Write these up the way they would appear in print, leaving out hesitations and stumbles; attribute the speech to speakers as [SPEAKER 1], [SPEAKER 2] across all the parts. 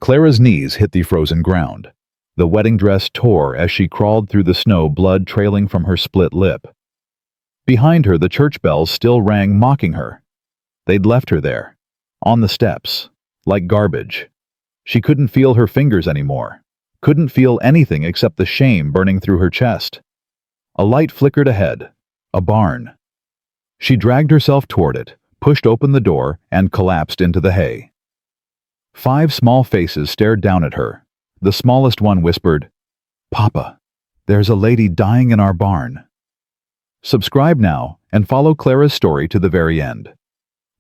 [SPEAKER 1] Clara's knees hit the frozen ground. The wedding dress tore as she crawled through the snow, blood trailing from her split lip. Behind her, the church bells still rang, mocking her. They'd left her there, on the steps, like garbage. She couldn't feel her fingers anymore, couldn't feel anything except the shame burning through her chest. A light flickered ahead, a barn. She dragged herself toward it, pushed open the door, and collapsed into the hay. 5 small faces stared down at her. The smallest one whispered, "Papa, there's a lady dying in our barn." Subscribe now and follow Clara's story to the very end.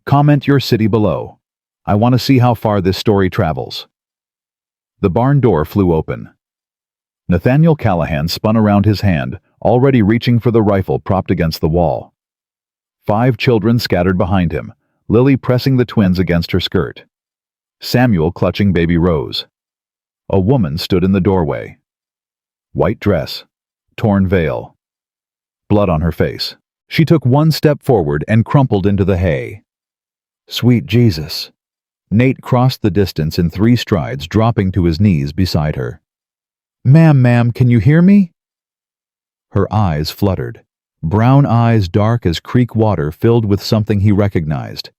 [SPEAKER 1] Comment your city below. I want to see how far this story travels. The barn door flew open. Nathaniel Callahan spun around his hand, already reaching for the rifle propped against the wall. 5 children scattered behind him, Lily pressing the twins against her skirt. Samuel clutching baby Rose. A woman stood in the doorway. White dress, torn veil, blood on her face. She took 1 step forward and crumpled into the hay. Sweet Jesus. Nate crossed the distance in 3 strides, dropping to his knees beside her. Ma'am, can you hear me?" Her eyes fluttered. Brown eyes dark as creek water, filled with something he recognized.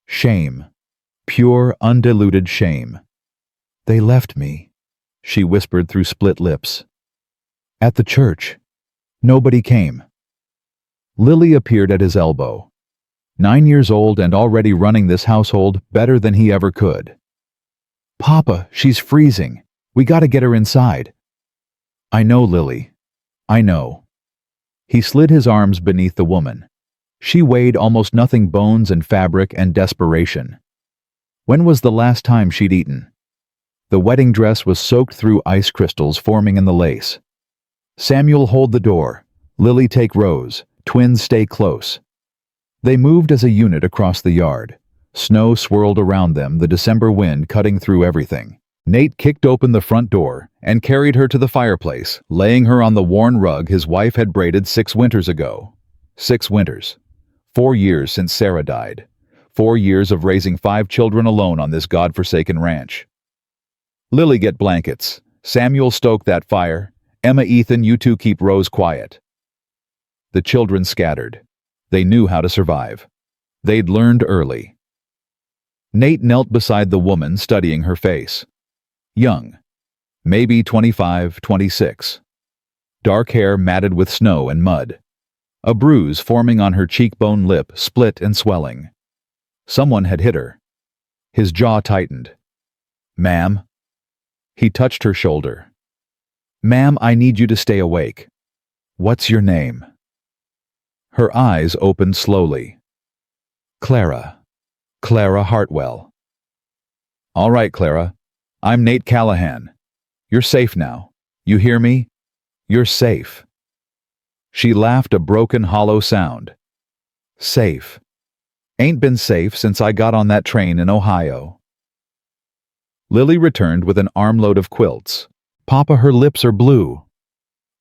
[SPEAKER 1] Shame. Pure, undiluted shame. "They left me," she whispered through split lips. "At the church. Nobody came." Lily appeared at his elbow. 9 years old and already running this household better than he ever could. "Papa, she's freezing. We gotta get her inside." "I know, Lily. I know." He slid his arms beneath the woman. She weighed almost nothing, bones and fabric and desperation. When was the last time she'd eaten? The wedding dress was soaked through ice crystals forming in the lace. "Samuel, hold the door. Lily, take Rose. Twins, stay close." They moved as a unit across the yard. Snow swirled around them, the December wind cutting through everything. Nate kicked open the front door and carried her to the fireplace, laying her on the worn rug his wife had braided 6 winters ago. 6 winters. 4 years since Sarah died. 4 years of raising 5 children alone on this godforsaken ranch. "Lily, get blankets. Samuel, stoke that fire. Emma, Ethan, you 2 keep Rose quiet." The children scattered. They knew how to survive. They'd learned early. Nate knelt beside the woman, studying her face. Young. Maybe 25, 26. Dark hair matted with snow and mud. A bruise forming on her cheekbone lip, split and swelling. Someone had hit her. His jaw tightened. "Ma'am?" He touched her shoulder. "Ma'am, I need you to stay awake." "What's your name?" Her eyes opened slowly. "Clara. Clara Hartwell." "All right, Clara. I'm Nate Callahan. You're safe now. You hear me? You're safe." She laughed, a broken, hollow sound. "Safe. Ain't been safe since I got on that train in Ohio." Lily returned with an armload of quilts. "Papa, her lips are blue."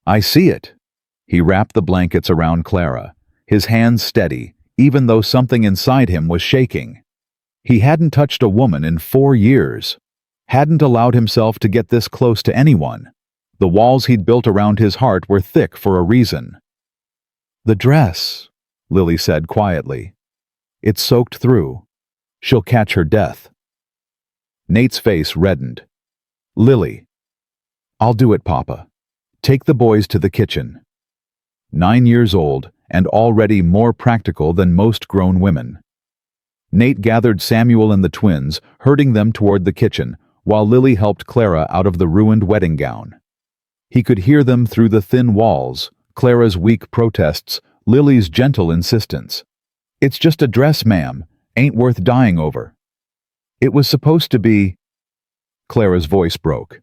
[SPEAKER 1] "I see it." He wrapped the blankets around Clara, his hands steady, even though something inside him was shaking. He hadn't touched a woman in 4 years. Hadn't allowed himself to get this close to anyone. The walls he'd built around his heart were thick for a reason. "The dress," Lily said quietly. "It's soaked through. She'll catch her death." Nate's face reddened. "Lily." "I'll do it, Papa. Take the boys to the kitchen." 9 years old and already more practical than most grown women. Nate gathered Samuel and the twins, herding them toward the kitchen, while Lily helped Clara out of the ruined wedding gown. He could hear them through the thin walls, Clara's weak protests, Lily's gentle insistence. "It's just a dress, ma'am. Ain't worth dying over." "It was supposed to be..." Clara's voice broke.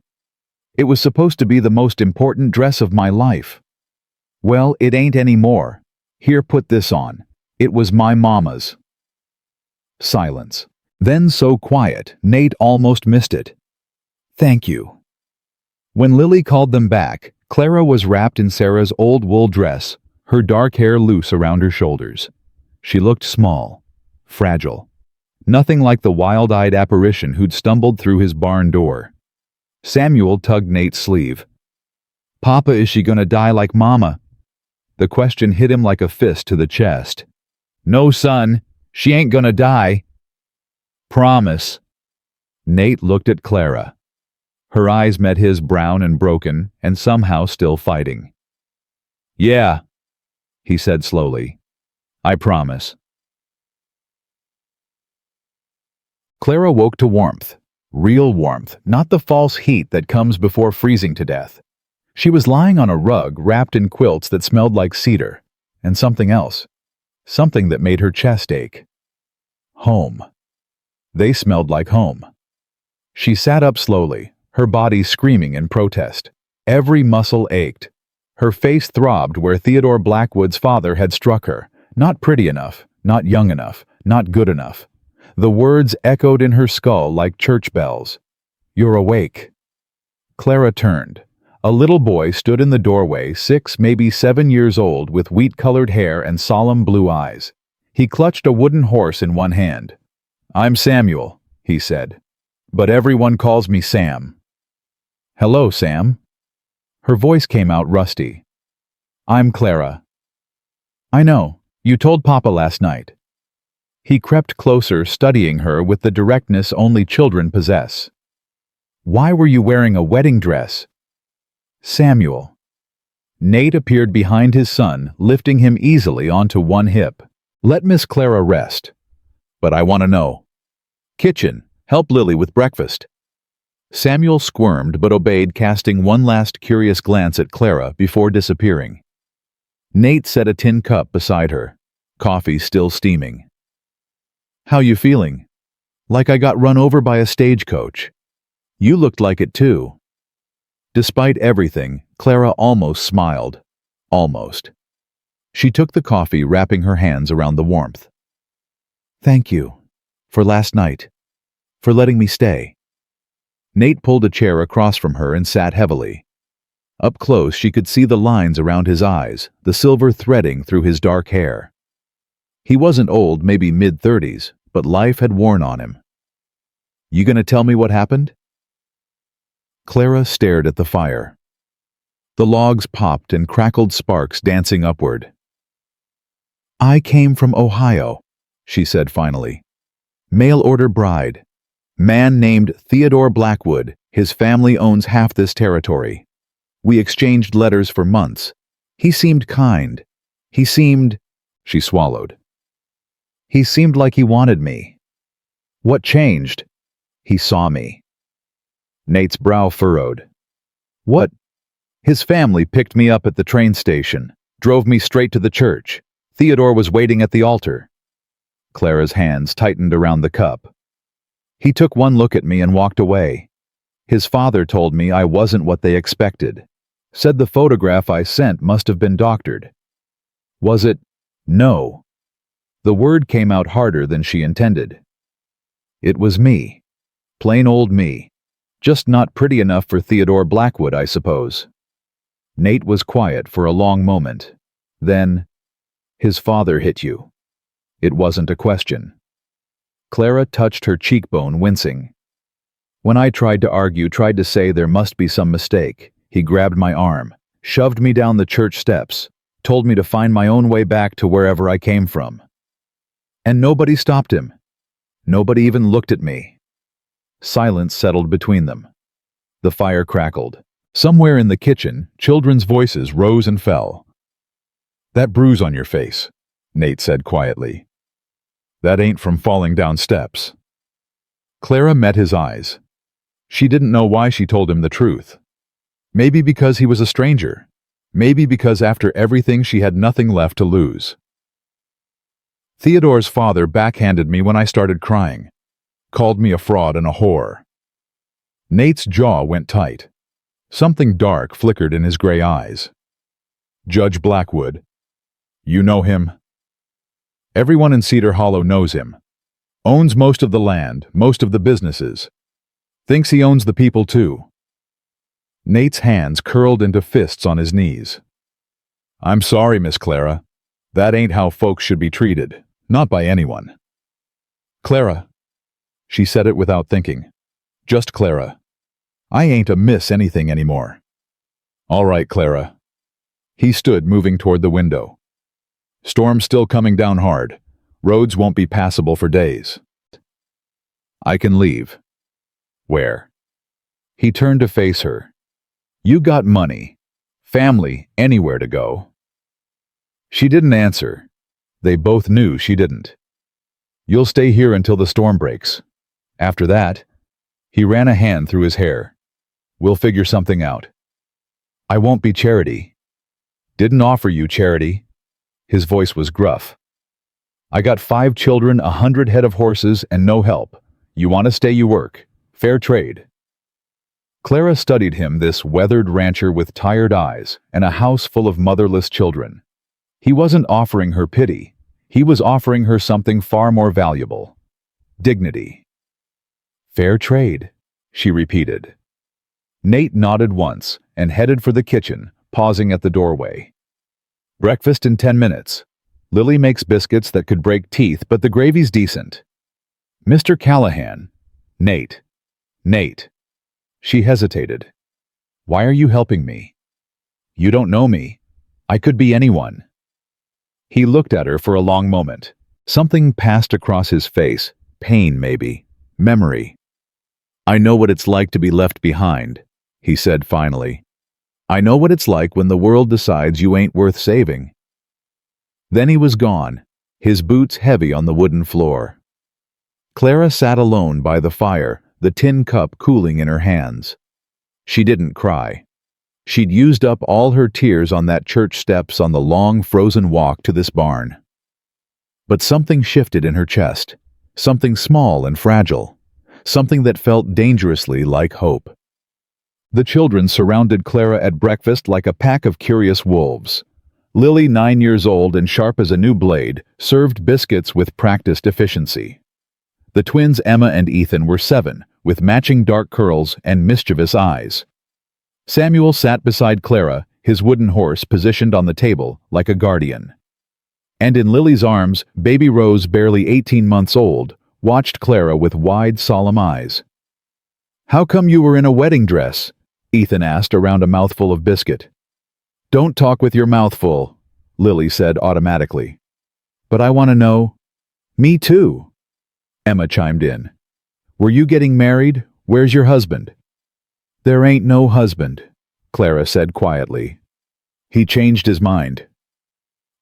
[SPEAKER 1] "It was supposed to be the most important dress of my life." "Well, it ain't anymore. Here, put this on. It was my mama's." Silence. Then so quiet, Nate almost missed it. "Thank you." When Lily called them back, Clara was wrapped in Sarah's old wool dress, her dark hair loose around her shoulders. She looked small, fragile. Nothing like the wild-eyed apparition who'd stumbled through his barn door. Samuel tugged Nate's sleeve. "Papa, is she gonna die like Mama?" The question hit him like a fist to the chest. "No, son, she ain't gonna die." "Promise." Nate looked at Clara. Her eyes met his, brown and broken, and somehow still fighting. "Yeah," he said slowly. "I promise." Clara woke to warmth. Real warmth, not the false heat that comes before freezing to death. She was lying on a rug wrapped in quilts that smelled like cedar, and something else. Something that made her chest ache. Home. They smelled like home. She sat up slowly, her body screaming in protest. Every muscle ached. Her face throbbed where Theodore Blackwood's father had struck her. Not pretty enough, not young enough, not good enough. The words echoed in her skull like church bells. "You're awake." Clara turned. A little boy stood in the doorway, 6, maybe 7 years old, with wheat-colored hair and solemn blue eyes. He clutched a wooden horse in one hand. "I'm Samuel," he said. "But everyone calls me Sam." "Hello, Sam." Her voice came out rusty. "I'm Clara." "I know. You told Papa last night." He crept closer, studying her with the directness only children possess. "Why were you wearing a wedding dress?" "Samuel." Nate appeared behind his son, lifting him easily onto one hip. "Let Miss Clara rest." "But I want to know." "Kitchen, help Lily with breakfast." Samuel squirmed but obeyed, casting one last curious glance at Clara before disappearing. Nate set a tin cup beside her, coffee still steaming. "How you feeling?" "Like I got run over by a stagecoach." "You looked like it too." Despite everything, Clara almost smiled. Almost. She took the coffee, wrapping her hands around the warmth. "Thank you. For last night. For letting me stay." Nate pulled a chair across from her and sat heavily. Up close she could see the lines around his eyes, the silver threading through his dark hair. He wasn't old, maybe mid-30s, but life had worn on him. "You gonna tell me what happened?" Clara stared at the fire. The logs popped and crackled, sparks dancing upward. "I came from Ohio," she said finally. "Mail-order bride. Man named Theodore Blackwood. His family owns half this territory. We exchanged letters for months. He seemed kind. He seemed—" She swallowed. "He seemed like he wanted me." "What changed?" "He saw me." Nate's brow furrowed. "What?" "His family picked me up at the train station, drove me straight to the church. Theodore was waiting at the altar." Clara's hands tightened around the cup. "He took one look at me and walked away. His father told me I wasn't what they expected. Said the photograph I sent must have been doctored." "Was it?" "No." The word came out harder than she intended. "It was me. Plain old me. Just not pretty enough for Theodore Blackwood, I suppose." Nate was quiet for a long moment. Then, "His father hit you." It wasn't a question. Clara touched her cheekbone, wincing. "When I tried to argue, tried to say there must be some mistake, he grabbed my arm, shoved me down the church steps, told me to find my own way back to wherever I came from. And nobody stopped him. Nobody even looked at me." Silence settled between them. The fire crackled. Somewhere in the kitchen, children's voices rose and fell. "That bruise on your face," Nate said quietly. "That ain't from falling down steps." Clara met his eyes. She didn't know why she told him the truth. Maybe because he was a stranger. Maybe because after everything she had nothing left to lose. "Theodore's father backhanded me when I started crying. Called me a fraud and a whore." Nate's jaw went tight. Something dark flickered in his gray eyes. "Judge Blackwood. You know him?" "Everyone in Cedar Hollow knows him. Owns most of the land, most of the businesses. Thinks he owns the people too." Nate's hands curled into fists on his knees. "I'm sorry, Miss Clara. That ain't how folks should be treated. Not by anyone." "Clara, She said it without thinking. Just Clara. I ain't a miss anything anymore. All right, Clara. He stood, moving toward the window. Storm's still coming down hard. Roads won't be passable for days. I can leave. Where? He turned to face her. You got money, family, anywhere to go. She didn't answer. They both knew she didn't. You'll stay here until the storm breaks. After that, he ran a hand through his hair. We'll figure something out. I won't be Charity. Didn't offer you charity. His voice was gruff. I got 5 children, 100 head of horses, and no help. You want to stay, you work. Fair trade. Clara studied him, this weathered rancher with tired eyes and a house full of motherless children. He wasn't offering her pity. He was offering her something far more valuable. Dignity. Fair trade, she repeated. Nate nodded once and headed for the kitchen, pausing at the doorway. Breakfast in 10 minutes. Lily makes biscuits that could break teeth, but the gravy's decent. Mr. Callahan. Nate. Nate. She hesitated. Why are you helping me? You don't know me. I could be anyone. He looked at her for a long moment. Something passed across his face. Pain, maybe. Memory. I know what it's like to be left behind, he said finally. I know what it's like when the world decides you ain't worth saving. Then he was gone, his boots heavy on the wooden floor. Clara sat alone by the fire, the tin cup cooling in her hands. She didn't cry. She'd used up all her tears on that church steps on the long, frozen walk to this barn. But something shifted in her chest, something small and fragile, something that felt dangerously like hope. The children surrounded Clara at breakfast like a pack of curious wolves. Lily, 9 years old and sharp as a new blade, served biscuits with practiced efficiency. The twins Emma and Ethan were 7, with matching dark curls and mischievous eyes. Samuel sat beside Clara, his wooden horse positioned on the table like a guardian. And in Lily's arms, baby Rose, barely 18 months old, watched Clara with wide, solemn eyes. How come you were in a wedding dress? Ethan asked around a mouthful of biscuit. Don't talk with your mouth full, Lily said automatically. But I want to know. Me too, Emma chimed in. Were you getting married? Where's your husband? There ain't no husband, Clara said quietly. He changed his mind.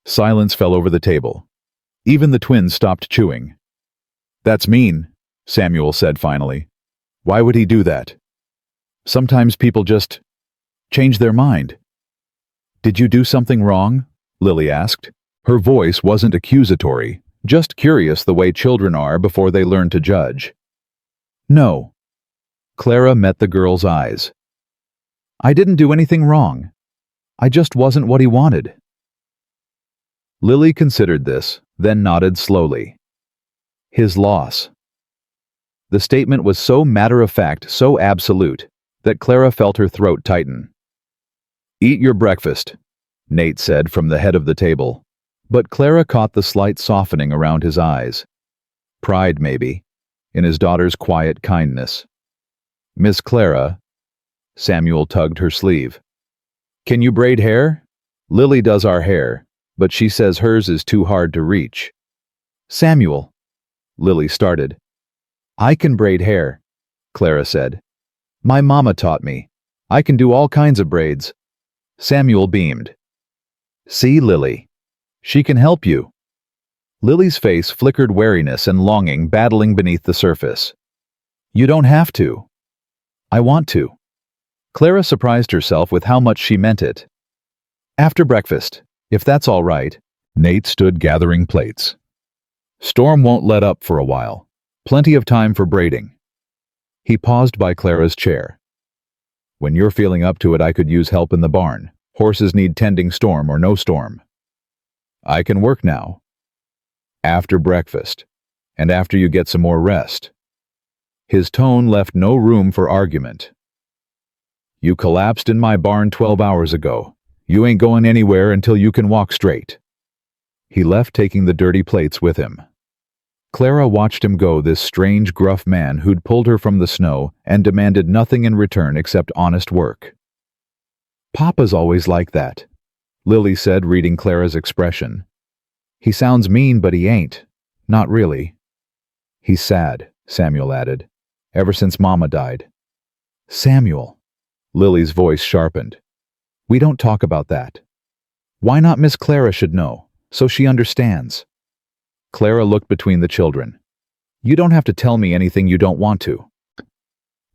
[SPEAKER 1] Silence fell over the table. Even the twins stopped chewing. That's mean, Samuel said finally. Why would he do that? Sometimes people just change their mind. Did you do something wrong? Lily asked. Her voice wasn't accusatory, just curious the way children are before they learn to judge. No. Clara met the girl's eyes. I didn't do anything wrong. I just wasn't what he wanted. Lily considered this, then nodded slowly. His loss. The statement was so matter-of-fact, so absolute, that Clara felt her throat tighten. Eat your breakfast, Nate said from the head of the table, but Clara caught the slight softening around his eyes. Pride, maybe, in his daughter's quiet kindness. Miss Clara, Samuel tugged her sleeve. Can you braid hair? Lily does our hair, but she says hers is too hard to reach. Samuel, Lily started. I can braid hair, Clara said. My mama taught me. I can do all kinds of braids. Samuel beamed. See, Lily. She can help you. Lily's face flickered wariness and longing battling beneath the surface. You don't have to. I want to. Clara surprised herself with how much she meant it. After breakfast, if that's all right. Nate stood gathering plates. Storm won't let up for a while. Plenty of time for braiding. He paused by Clara's chair. When you're feeling up to it, I could use help in the barn. Horses need tending, storm or no storm. I can work now. After breakfast, and after you get some more rest. His tone left no room for argument. You collapsed in my barn 12 hours ago. You ain't going anywhere until you can walk straight. He left, taking the dirty plates with him. Clara watched him go, this strange, gruff man who'd pulled her from the snow and demanded nothing in return except honest work. "Papa's always like that," Lily said, reading Clara's expression. "He sounds mean, but he ain't. Not really." "He's sad," Samuel added, "ever since Mama died." "Samuel," Lily's voice sharpened. "We don't talk about that. Why not Miss Clara should know, so she understands." Clara looked between the children. "You don't have to tell me anything you don't want to."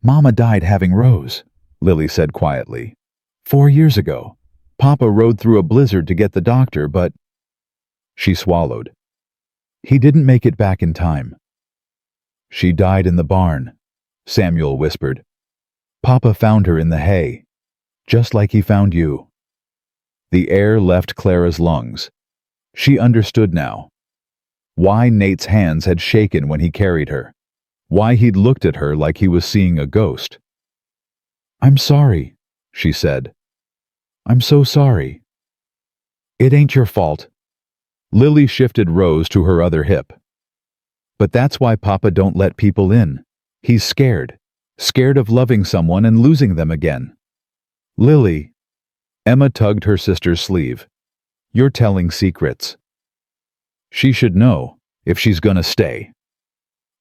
[SPEAKER 1] "Mama died having Rose," Lily said quietly. 4 years ago. Papa rode through a blizzard to get the doctor, but—" She swallowed. "He didn't make it back in time." "She died in the barn," Samuel whispered. "Papa found her in the hay, just like he found you." The air left Clara's lungs. She understood now. Why Nate's hands had shaken when he carried her. Why he'd looked at her like he was seeing a ghost. "I'm sorry," she said. "I'm so sorry." "It ain't your fault." Lily shifted Rose to her other hip. "But that's why Papa don't let people in. He's scared. Scared of loving someone and losing them again." "Lily." Emma tugged her sister's sleeve. "You're telling secrets." "She should know, if she's gonna stay."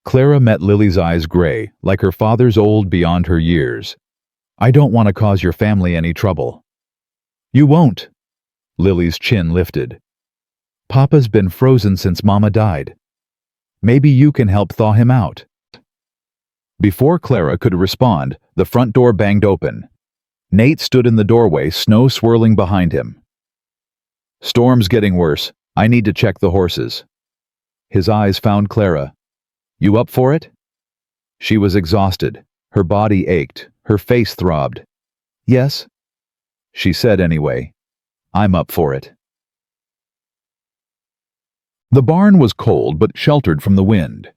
[SPEAKER 1] Clara met Lily's eyes gray, like her father's, old beyond her years. "I don't want to cause your family any trouble." "You won't." Lily's chin lifted. "Papa's been frozen since Mama died. Maybe you can help thaw him out." Before Clara could respond, the front door banged open. Nate stood in the doorway, snow swirling behind him. "Storm's getting worse. I need to check the horses." His eyes found Clara. "You up for it?" She was exhausted. Her body ached. Her face throbbed. "Yes," she said anyway. "I'm up for it." The barn was cold but sheltered from the wind.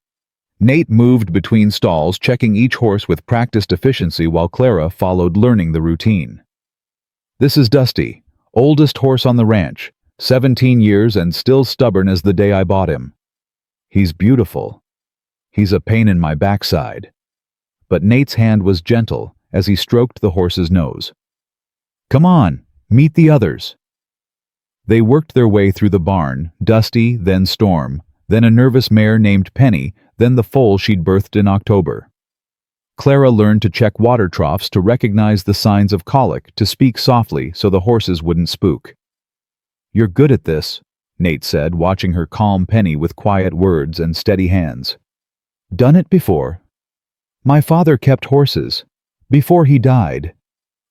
[SPEAKER 1] Nate moved between stalls, checking each horse with practiced efficiency while Clara followed, learning the routine. "This is Dusty, oldest horse on the ranch, 17 years and still stubborn as the day I bought him. He's beautiful. He's a pain in my backside." But Nate's hand was gentle as he stroked the horse's nose. "Come on, meet the others." They worked their way through the barn, Dusty, then Storm, then a nervous mare named Penny, then the foal she'd birthed in October. Clara learned to check water troughs, to recognize the signs of colic, to speak softly so the horses wouldn't spook. "You're good at this," Nate said, watching her calm Penny with quiet words and steady hands. "Done it before. My father kept horses. Before he died."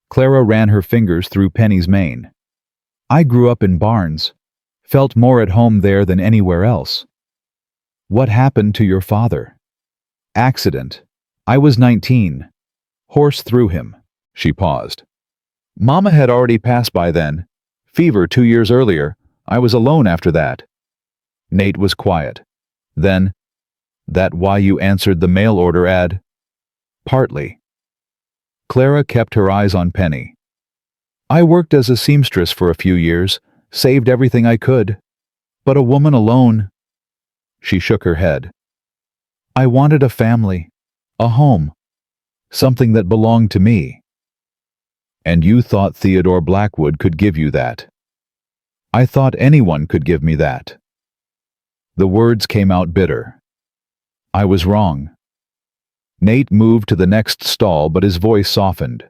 [SPEAKER 1] Clara ran her fingers through Penny's mane. "I grew up in barns. Felt more at home there than anywhere else." "What happened to your father?" "Accident. I was 19. Horse threw him." She paused. "Mama had already passed by then. Fever 2 years earlier. I was alone after that." Nate was quiet. Then, "That why you answered the mail order ad?" "Partly." Clara kept her eyes on Penny. "I worked as a seamstress for a few years, saved everything I could. But a woman alone—" She shook her head. "I wanted a family, a home, something that belonged to me." "And you thought Theodore Blackwood could give you that?" "I thought anyone could give me that." The words came out bitter. "I was wrong." Nate moved to the next stall, but his voice softened.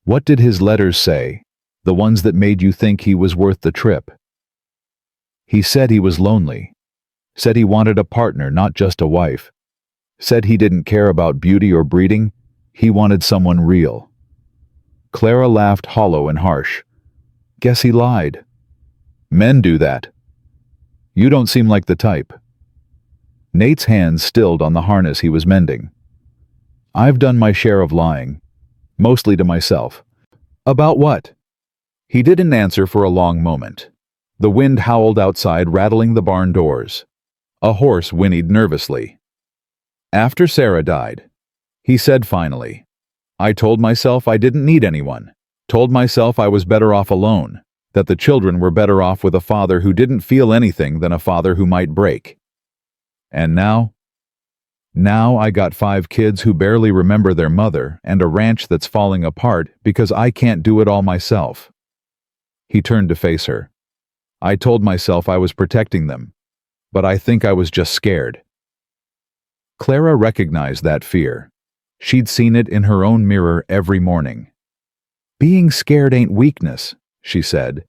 [SPEAKER 1] "What did his letters say, the ones that made you think he was worth the trip?" "He said he was lonely. Said he wanted a partner, not just a wife. Said he didn't care about beauty or breeding. He wanted someone real." Clara laughed, hollow and harsh. "Guess he lied. Men do that. You don't seem like the type." Nate's hands stilled on the harness he was mending. "I've done my share of lying. Mostly to myself." "About what?" He didn't answer for a long moment. The wind howled outside, rattling the barn doors. A horse whinnied nervously. "After Sarah died," he said finally, "I told myself I didn't need anyone. Told myself I was better off alone, that the children were better off with a father who didn't feel anything than a father who might break. And now? Now I got 5 kids who barely remember their mother and a ranch that's falling apart because I can't do it all myself. He turned to face her. I told myself I was protecting them, but I think I was just scared. Clara recognized that fear. She'd seen it in her own mirror every morning. Being scared ain't weakness, she said.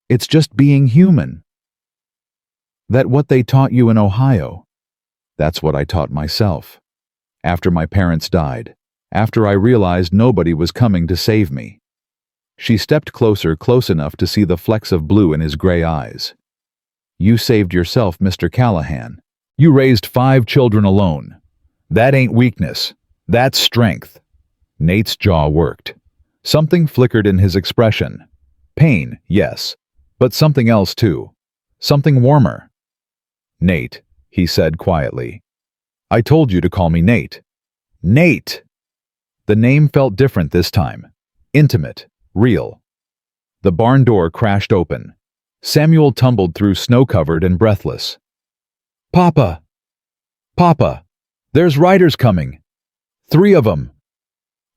[SPEAKER 1] It's just being human. That what they taught you in Ohio? That's what I taught myself. After my parents died, after I realized nobody was coming to save me. She stepped closer, close enough to see the flecks of blue in his gray eyes. You saved yourself, Mr. Callahan. You raised 5 children alone. That ain't weakness. That's strength. Nate's jaw worked. Something flickered in his expression. Pain, yes, but something else too. Something warmer. Nate, he said quietly. I told you to call me Nate. Nate! The name felt different this time. Intimate, real. The barn door crashed open. Samuel tumbled through, snow-covered and breathless. Papa! Papa! There's riders coming! 3 of them!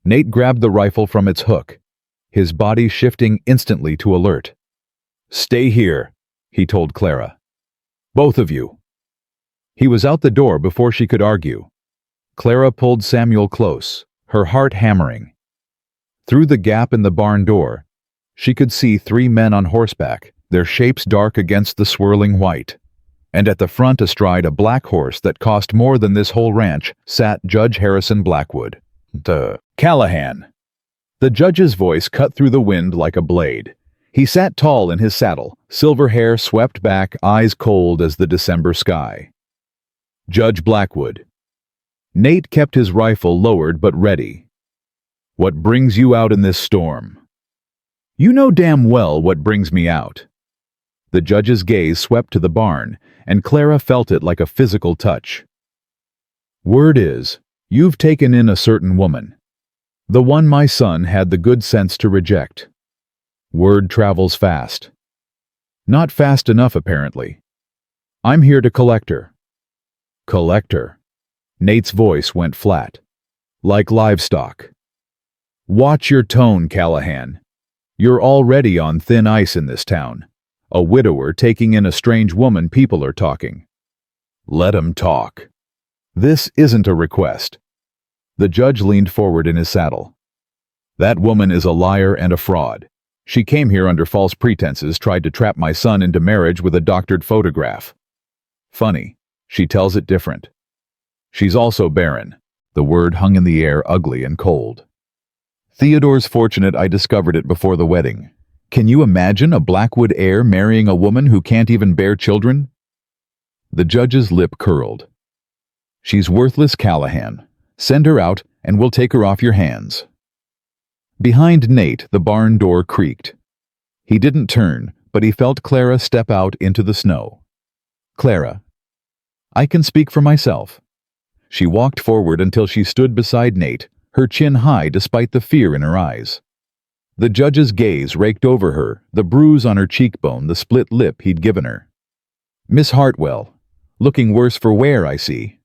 [SPEAKER 1] Nate grabbed the rifle from its hook, his body shifting instantly to alert. Stay here, he told Clara. Both of you. He was out the door before she could argue. Clara pulled Samuel close, her heart hammering. Through the gap in the barn door, she could see 3 men on horseback, their shapes dark against the swirling white. And at the front, astride a black horse that cost more than this whole ranch, sat Judge Harrison Blackwood. Callahan. The judge's voice cut through the wind like a blade. He sat tall in his saddle, silver hair swept back, eyes cold as the December sky. Judge Blackwood. Nate kept his rifle lowered but ready. What brings you out in this storm? You know damn well what brings me out. The judge's gaze swept to the barn, and Clara felt it like a physical touch. Word is, you've taken in a certain woman. The one my son had the good sense to reject. Word travels fast. Not fast enough, apparently. I'm here to collect her. Collect her. Nate's voice went flat. Like livestock. Watch your tone, Callahan. You're already on thin ice in this town. A widower taking in a strange woman, people are talking. Let 'em talk. This isn't a request. The judge leaned forward in his saddle. That woman is a liar and a fraud. She came here under false pretenses, tried to trap my son into marriage with a doctored photograph. Funny, she tells it different. She's also barren. The word hung in the air, ugly and cold. Theodore's fortunate I discovered it before the wedding. Can you imagine a Blackwood heir marrying a woman who can't even bear children? The judge's lip curled. She's worthless, Callahan. Send her out, and we'll take her off your hands. Behind Nate, the barn door creaked. He didn't turn, but he felt Clara step out into the snow. Clara. I can speak for myself. She walked forward until she stood beside Nate, her chin high despite the fear in her eyes. The judge's gaze raked over her, the bruise on her cheekbone, the split lip he'd given her. Miss Hartwell, looking worse for wear, I see.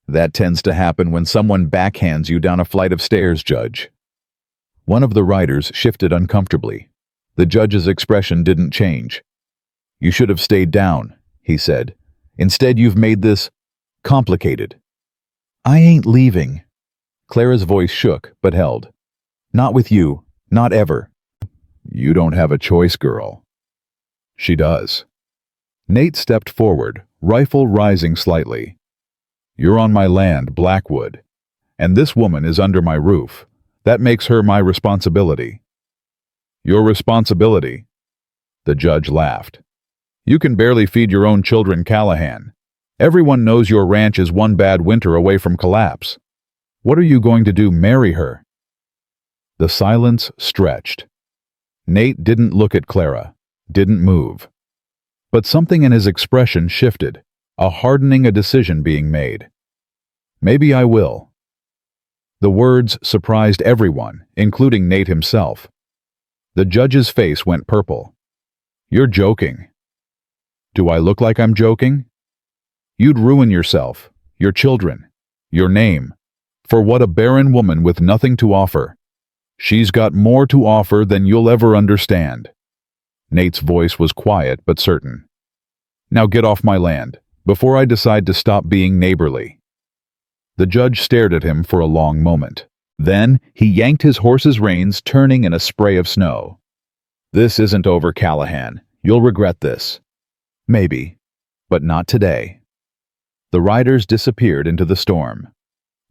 [SPEAKER 1] That tends to happen when someone backhands you down a flight of stairs, Judge. One of the riders shifted uncomfortably. The judge's expression didn't change. You should have stayed down, he said. Instead, you've made this complicated. I ain't leaving. Clara's voice shook, but held. Not with you. Not ever. You don't have a choice, girl. She does. Nate stepped forward, rifle rising slightly. You're on my land, Blackwood, and this woman is under my roof. That makes her my responsibility. Your responsibility? The judge laughed. You can barely feed your own children, Callahan. Everyone knows your ranch is one bad winter away from collapse. What are you going to do, marry her? The silence stretched. Nate didn't look at Clara, didn't move. But something in his expression shifted, a hardening, a decision being made. Maybe I will. The words surprised everyone, including Nate himself. The judge's face went purple. You're joking. Do I look like I'm joking? You'd ruin yourself, your children, your name. For what a barren woman with nothing to offer. She's got more to offer than you'll ever understand. Nate's voice was quiet but certain. Now get off my land, before I decide to stop being neighborly. The judge stared at him for a long moment. Then he yanked his horse's reins, turning in a spray of snow. This isn't over, Callahan. You'll regret this. Maybe, but not today. The riders disappeared into the storm.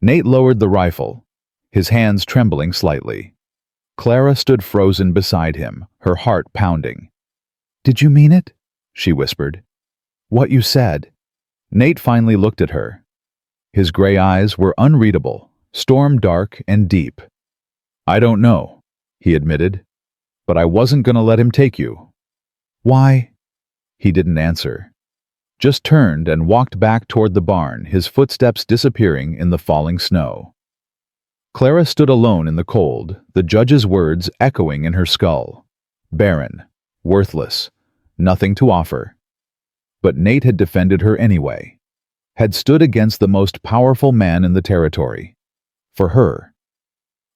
[SPEAKER 1] Nate lowered the rifle, his hands trembling slightly. Clara stood frozen beside him, her heart pounding. "Did you mean it?" she whispered. "What you said?" Nate finally looked at her. His gray eyes were unreadable, storm-dark and deep. "I don't know," he admitted, "but I wasn't going to let him take you." "Why?" He didn't answer, just turned and walked back toward the barn, his footsteps disappearing in the falling snow. Clara stood alone in the cold, the judge's words echoing in her skull. Barren, worthless, nothing to offer. But Nate had defended her anyway, had stood against the most powerful man in the territory. For her.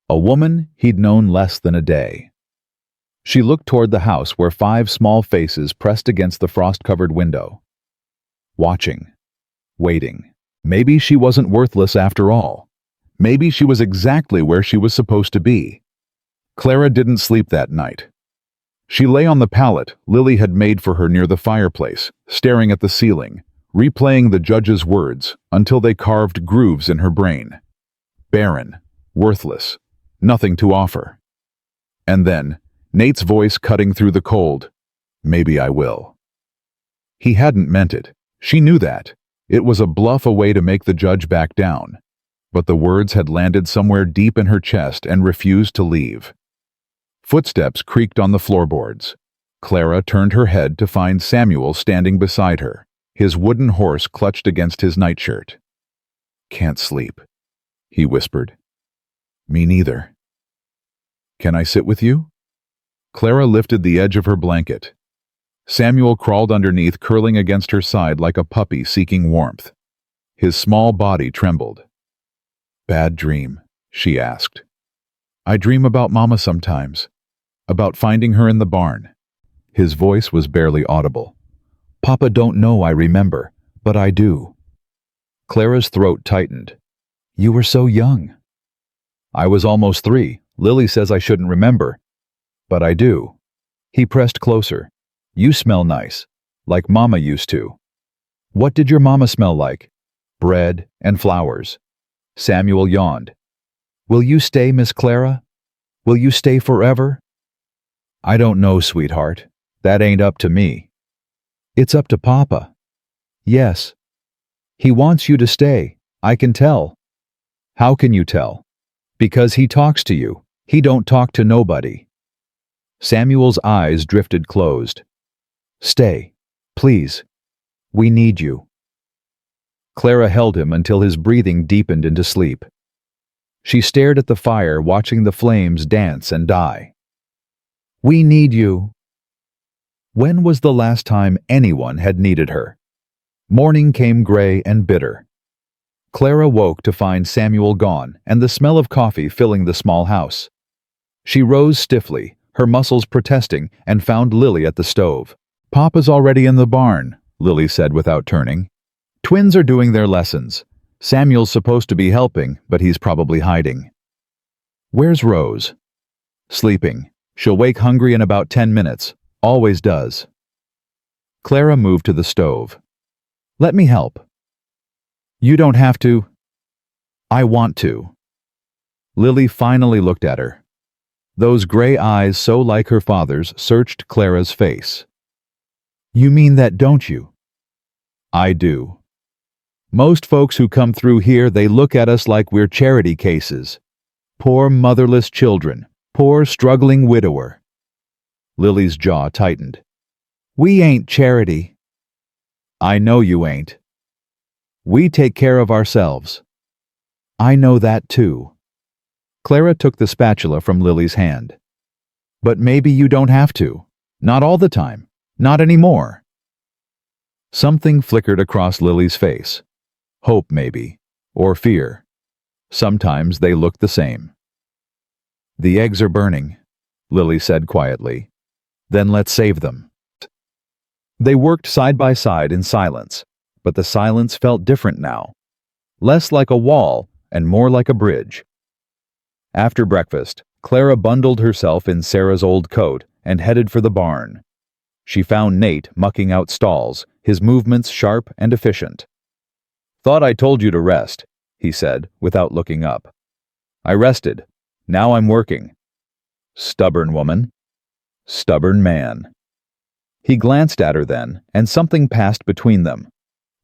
[SPEAKER 1] A woman he'd known less than a day. She looked toward the house where 5 small faces pressed against the frost-covered window. Watching. Waiting. Maybe she wasn't worthless after all. Maybe she was exactly where she was supposed to be. Clara didn't sleep that night. She lay on the pallet Lily had made for her near the fireplace, staring at the ceiling, replaying the judge's words until they carved grooves in her brain. Barren, worthless, nothing to offer. And then, Nate's voice cutting through the cold. "Maybe I will." He hadn't meant it. She knew that. It was a bluff, a way to make the judge back down. But the words had landed somewhere deep in her chest and refused to leave. Footsteps creaked on the floorboards. Clara turned her head to find Samuel standing beside her, his wooden horse clutched against his nightshirt. "Can't sleep," he whispered. "Me neither." "Can I sit with you?" Clara lifted the edge of her blanket. Samuel crawled underneath, curling against her side like a puppy seeking warmth. His small body trembled. "Bad dream?" she asked. "I dream about Mama sometimes, about finding her in the barn." His voice was barely audible. "Papa don't know I remember, but I do." Clara's throat tightened. "You were so young." "I was almost 3. Lily says I shouldn't remember. But I do." He pressed closer. "You smell nice, like Mama used to." "What did your mama smell like?" "Bread and flowers." Samuel yawned. "Will you stay, Miss Clara? Will you stay forever?" "I don't know, sweetheart. That ain't up to me." "It's up to Papa." "Yes. He wants you to stay. I can tell." "How can you tell?" "Because he talks to you. He don't talk to nobody." Samuel's eyes drifted closed. "Stay, please. We need you." Clara held him until his breathing deepened into sleep. She stared at the fire, watching the flames dance and die. "We need you." When was the last time anyone had needed her? Morning came gray and bitter. Clara woke to find Samuel gone and the smell of coffee filling the small house. She rose stiffly, her muscles protesting, and found Lily at the stove. "Papa's already in the barn," Lily said without turning. "Twins are doing their lessons. Samuel's supposed to be helping, but he's probably hiding." "Where's Rose?" "Sleeping. She'll wake hungry in about 10 minutes. Always does." Clara moved to the stove. "Let me help." "You don't have to." "I want to." Lily finally looked at her. Those gray eyes, so like her father's, searched Clara's face. "You mean that, don't you?" "I do. Most folks who come through here, they look at us like we're charity cases. Poor motherless children, poor struggling widower." Lily's jaw tightened. "We ain't charity." "I know you ain't. We take care of ourselves." "I know that too." Clara took the spatula from Lily's hand. "But maybe you don't have to. Not all the time. Not anymore." Something flickered across Lily's face. Hope, maybe. Or fear. Sometimes they looked the same. "The eggs are burning," Lily said quietly. "Then let's save them." They worked side by side in silence, but the silence felt different now. Less like a wall and more like a bridge. After breakfast, Clara bundled herself in Sarah's old coat and headed for the barn. She found Nate mucking out stalls, his movements sharp and efficient. "Thought I told you to rest," he said, without looking up. "I rested. Now I'm working." Stubborn woman. Stubborn man. He glanced at her then, and something passed between them.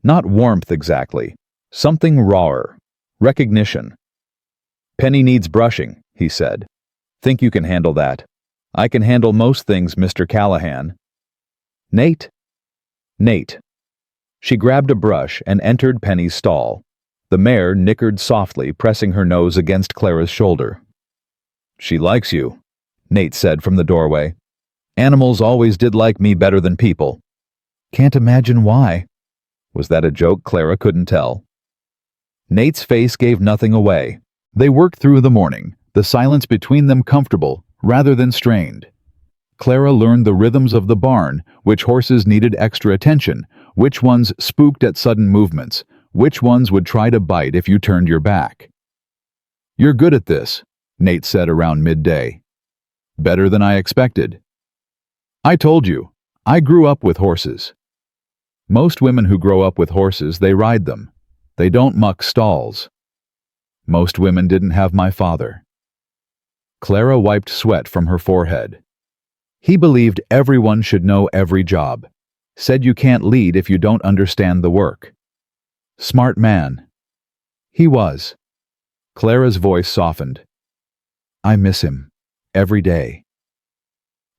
[SPEAKER 1] Not warmth exactly. Something rawer. Recognition. "Penny needs brushing," he said. "Think you can handle that?" "I can handle most things, Mr. Callahan." "Nate?" "Nate." She grabbed a brush and entered Penny's stall. The mare nickered softly, pressing her nose against Clara's shoulder. "She likes you," Nate said from the doorway. "Animals always did like me better than people." "Can't imagine why." Was that a joke Clara couldn't tell? Nate's face gave nothing away. They worked through the morning, the silence between them comfortable rather than strained. Clara learned the rhythms of the barn, which horses needed extra attention, which ones spooked at sudden movements, which ones would try to bite if you turned your back. "You're good at this," Nate said around midday. "Better than I expected." "I told you, I grew up with horses." Most women who grow up with horses, they ride them. They don't muck stalls. Most women didn't have my father. Clara wiped sweat from her forehead. He believed everyone should know every job. Said you can't lead if you don't understand the work. Smart man. He was. Clara's voice softened. "I miss him. Every day."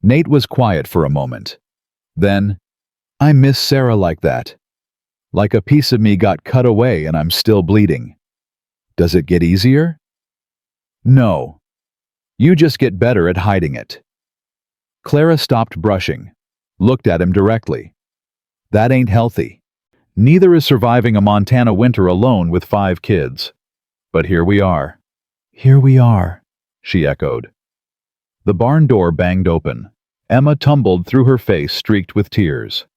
[SPEAKER 1] Nate was quiet for a moment. Then, "I miss Sarah like that. Like a piece of me got cut away and I'm still bleeding. Does it get easier?" "No. You just get better at hiding it." Clara stopped brushing, looked at him directly. "That ain't healthy. Neither is surviving a Montana winter alone with 5 kids. But here we are." "Here we are," she echoed. The barn door banged open. Emma tumbled through, her face streaked with tears.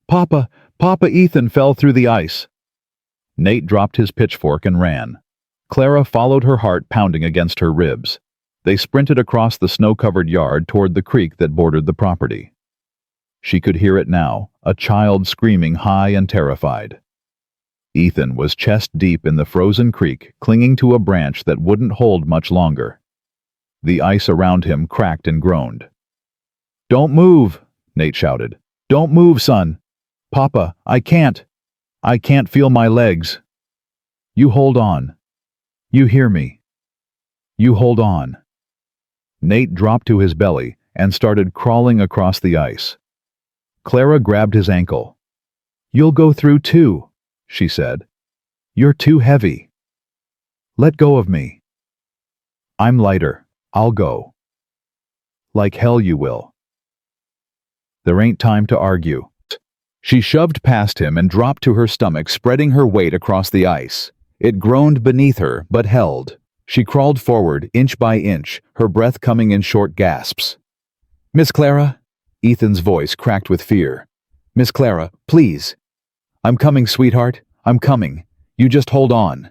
[SPEAKER 1] "Papa, Papa, Ethan fell through the ice." Nate dropped his pitchfork and ran. Clara followed, her heart pounding against her ribs. They sprinted across the snow-covered yard toward the creek that bordered the property. She could hear it now, a child screaming high and terrified. Ethan was chest deep in the frozen creek, clinging to a branch that wouldn't hold much longer. The ice around him cracked and groaned. "Don't move," Nate shouted. "Don't move, son. Papa, I can't. I can't feel my legs." "You hold on. You hear me. You hold on." Nate dropped to his belly and started crawling across the ice. Clara grabbed his ankle. "You'll go through too," she said. "You're too heavy. Let go of me." "I'm lighter. I'll go." "Like hell you will." "There ain't time to argue." She shoved past him and dropped to her stomach, spreading her weight across the ice. It groaned beneath her, but held. She crawled forward, inch by inch, her breath coming in short gasps. "Miss Clara?" Ethan's voice cracked with fear. "Miss Clara, please." "I'm coming, sweetheart. I'm coming. You just hold on."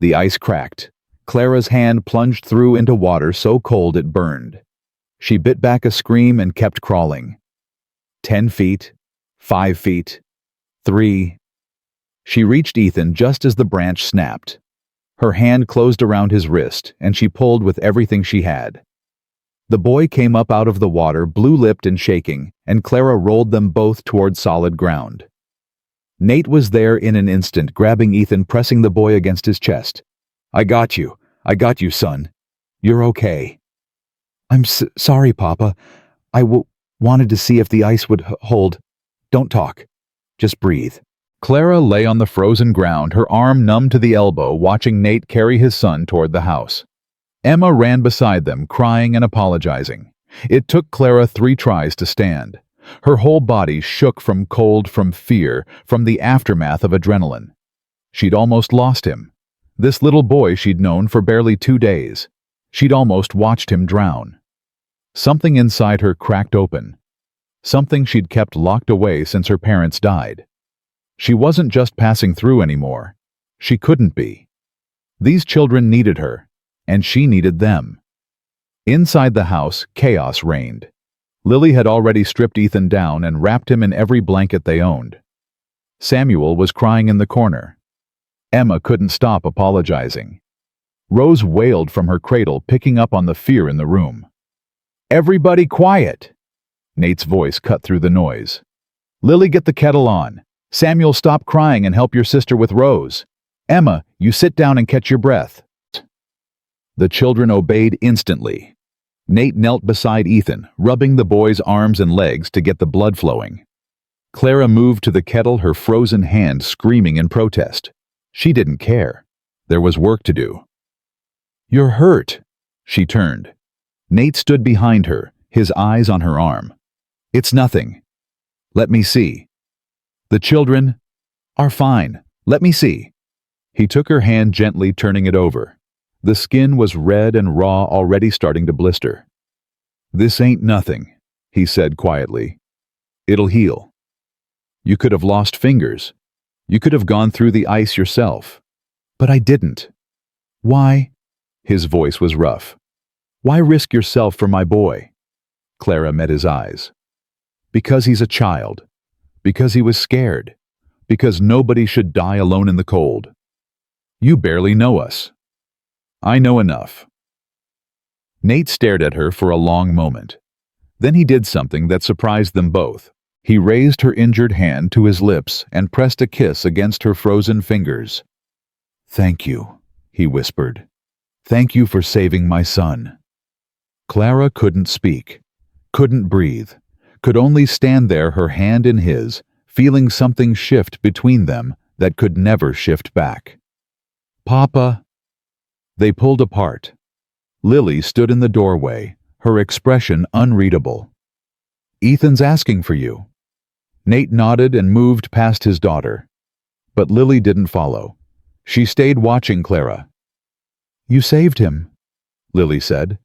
[SPEAKER 1] The ice cracked. Clara's hand plunged through into water so cold it burned. She bit back a scream and kept crawling. 10 feet. 5 feet. 3. She reached Ethan just as the branch snapped. Her hand closed around his wrist, and she pulled with everything she had. The boy came up out of the water, blue-lipped and shaking, and Clara rolled them both toward solid ground. Nate was there in an instant, grabbing Ethan, pressing the boy against his chest. I got you, son. You're okay." "I'm sorry, Papa. I wanted to see if the ice would hold. Don't talk. Just breathe." Clara lay on the frozen ground, her arm numb to the elbow, watching Nate carry his son toward the house. Emma ran beside them, crying and apologizing. It took Clara 3 tries to stand. Her whole body shook from cold, from fear, from the aftermath of adrenaline. She'd almost lost him. This little boy she'd known for barely 2 days. She'd almost watched him drown. Something inside her cracked open. Something she'd kept locked away since her parents died. She wasn't just passing through anymore. She couldn't be. These children needed her, and she needed them. Inside the house, chaos reigned. Lily had already stripped Ethan down and wrapped him in every blanket they owned. Samuel was crying in the corner. Emma couldn't stop apologizing. Rose wailed from her cradle, picking up on the fear in the room. "Everybody quiet!" Nate's voice cut through the noise. "Lily, get the kettle on. Samuel, stop crying and help your sister with Rose. Emma, you sit down and catch your breath." The children obeyed instantly. Nate knelt beside Ethan, rubbing the boy's arms and legs to get the blood flowing. Clara moved to the kettle, her frozen hand screaming in protest. She didn't care. There was work to do. "You're hurt." She turned. Nate stood behind her, his eyes on her arm. "It's nothing." "Let me see." "The children are fine. Let me see." He took her hand gently, turning it over. The skin was red and raw, already starting to blister. "This ain't nothing," he said quietly. "It'll heal. You could have lost fingers. You could have gone through the ice yourself. But I didn't." "Why?" His voice was rough. "Why risk yourself for my boy?" Clara met his eyes. "Because he's a child. Because he was scared. Because nobody should die alone in the cold. You barely know us." "I know enough." Nate stared at her for a long moment. Then he did something that surprised them both. He raised her injured hand to his lips and pressed a kiss against her frozen fingers. "Thank you," he whispered. "Thank you for saving my son." Clara couldn't speak, couldn't breathe, could only stand there, her hand in his, feeling something shift between them that could never shift back. "Papa." They pulled apart. Lily stood in the doorway, her expression unreadable. "Ethan's asking for you." Nate nodded and moved past his daughter. But Lily didn't follow. She stayed watching Clara. "You saved him," Lily said.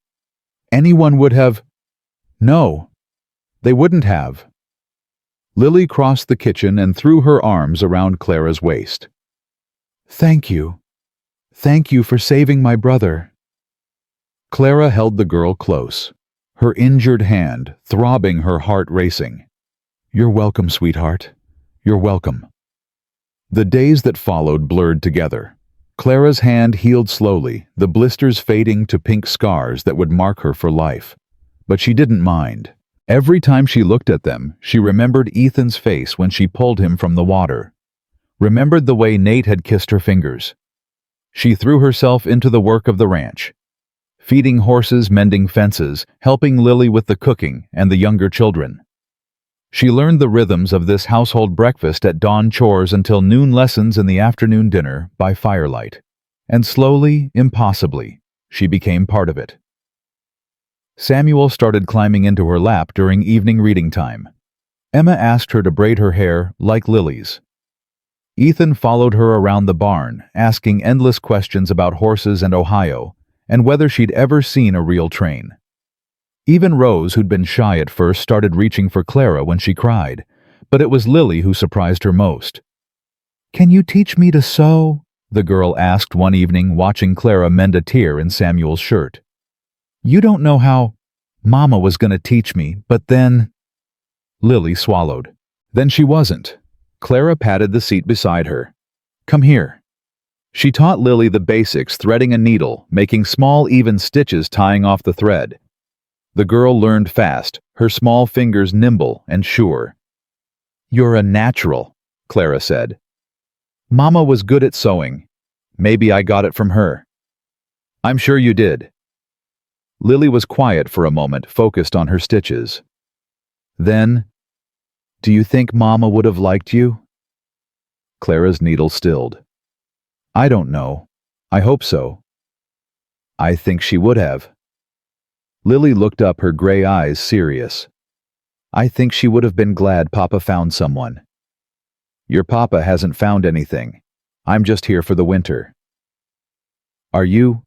[SPEAKER 1] "Anyone would have—" "No, they wouldn't have." Lily crossed the kitchen and threw her arms around Clara's waist. "Thank you. Thank you for saving my brother." Clara held the girl close, her injured hand throbbing, her heart racing. "You're welcome, sweetheart. You're welcome." The days that followed blurred together. Clara's hand healed slowly, the blisters fading to pink scars that would mark her for life. But she didn't mind. Every time she looked at them, she remembered Ethan's face when she pulled him from the water. Remembered the way Nate had kissed her fingers. She threw herself into the work of the ranch, feeding horses, mending fences, helping Lily with the cooking and the younger children. She learned the rhythms of this household breakfast at dawn chores until noon lessons and the afternoon dinner by firelight. And slowly, impossibly, she became part of it. Samuel started climbing into her lap during evening reading time. Emma asked her to braid her hair like Lily's. Ethan followed her around the barn, asking endless questions about horses and Ohio, and whether she'd ever seen a real train. Even Rose, who'd been shy at first, started reaching for Clara when she cried, but it was Lily who surprised her most. "Can you teach me to sew?" the girl asked one evening, watching Clara mend a tear in Samuel's shirt. "You don't know how—" "Mama was going to teach me, but then—" Lily swallowed. Then she wasn't. Clara patted the seat beside her. "Come here." She taught Lily the basics, threading a needle, making small, even stitches, tying off the thread. The girl learned fast, her small fingers nimble and sure. "You're a natural," Clara said. "Mama was good at sewing. Maybe I got it from her." "I'm sure you did." Lily was quiet for a moment, focused on her stitches. Then, "Do you think Mama would have liked you?" Clara's needle stilled. "I don't know. I hope so." "I think she would have." Lily looked up, her gray eyes serious. I think she would have been glad Papa found someone. Your papa hasn't found anything. I'm just here for the winter. Are you?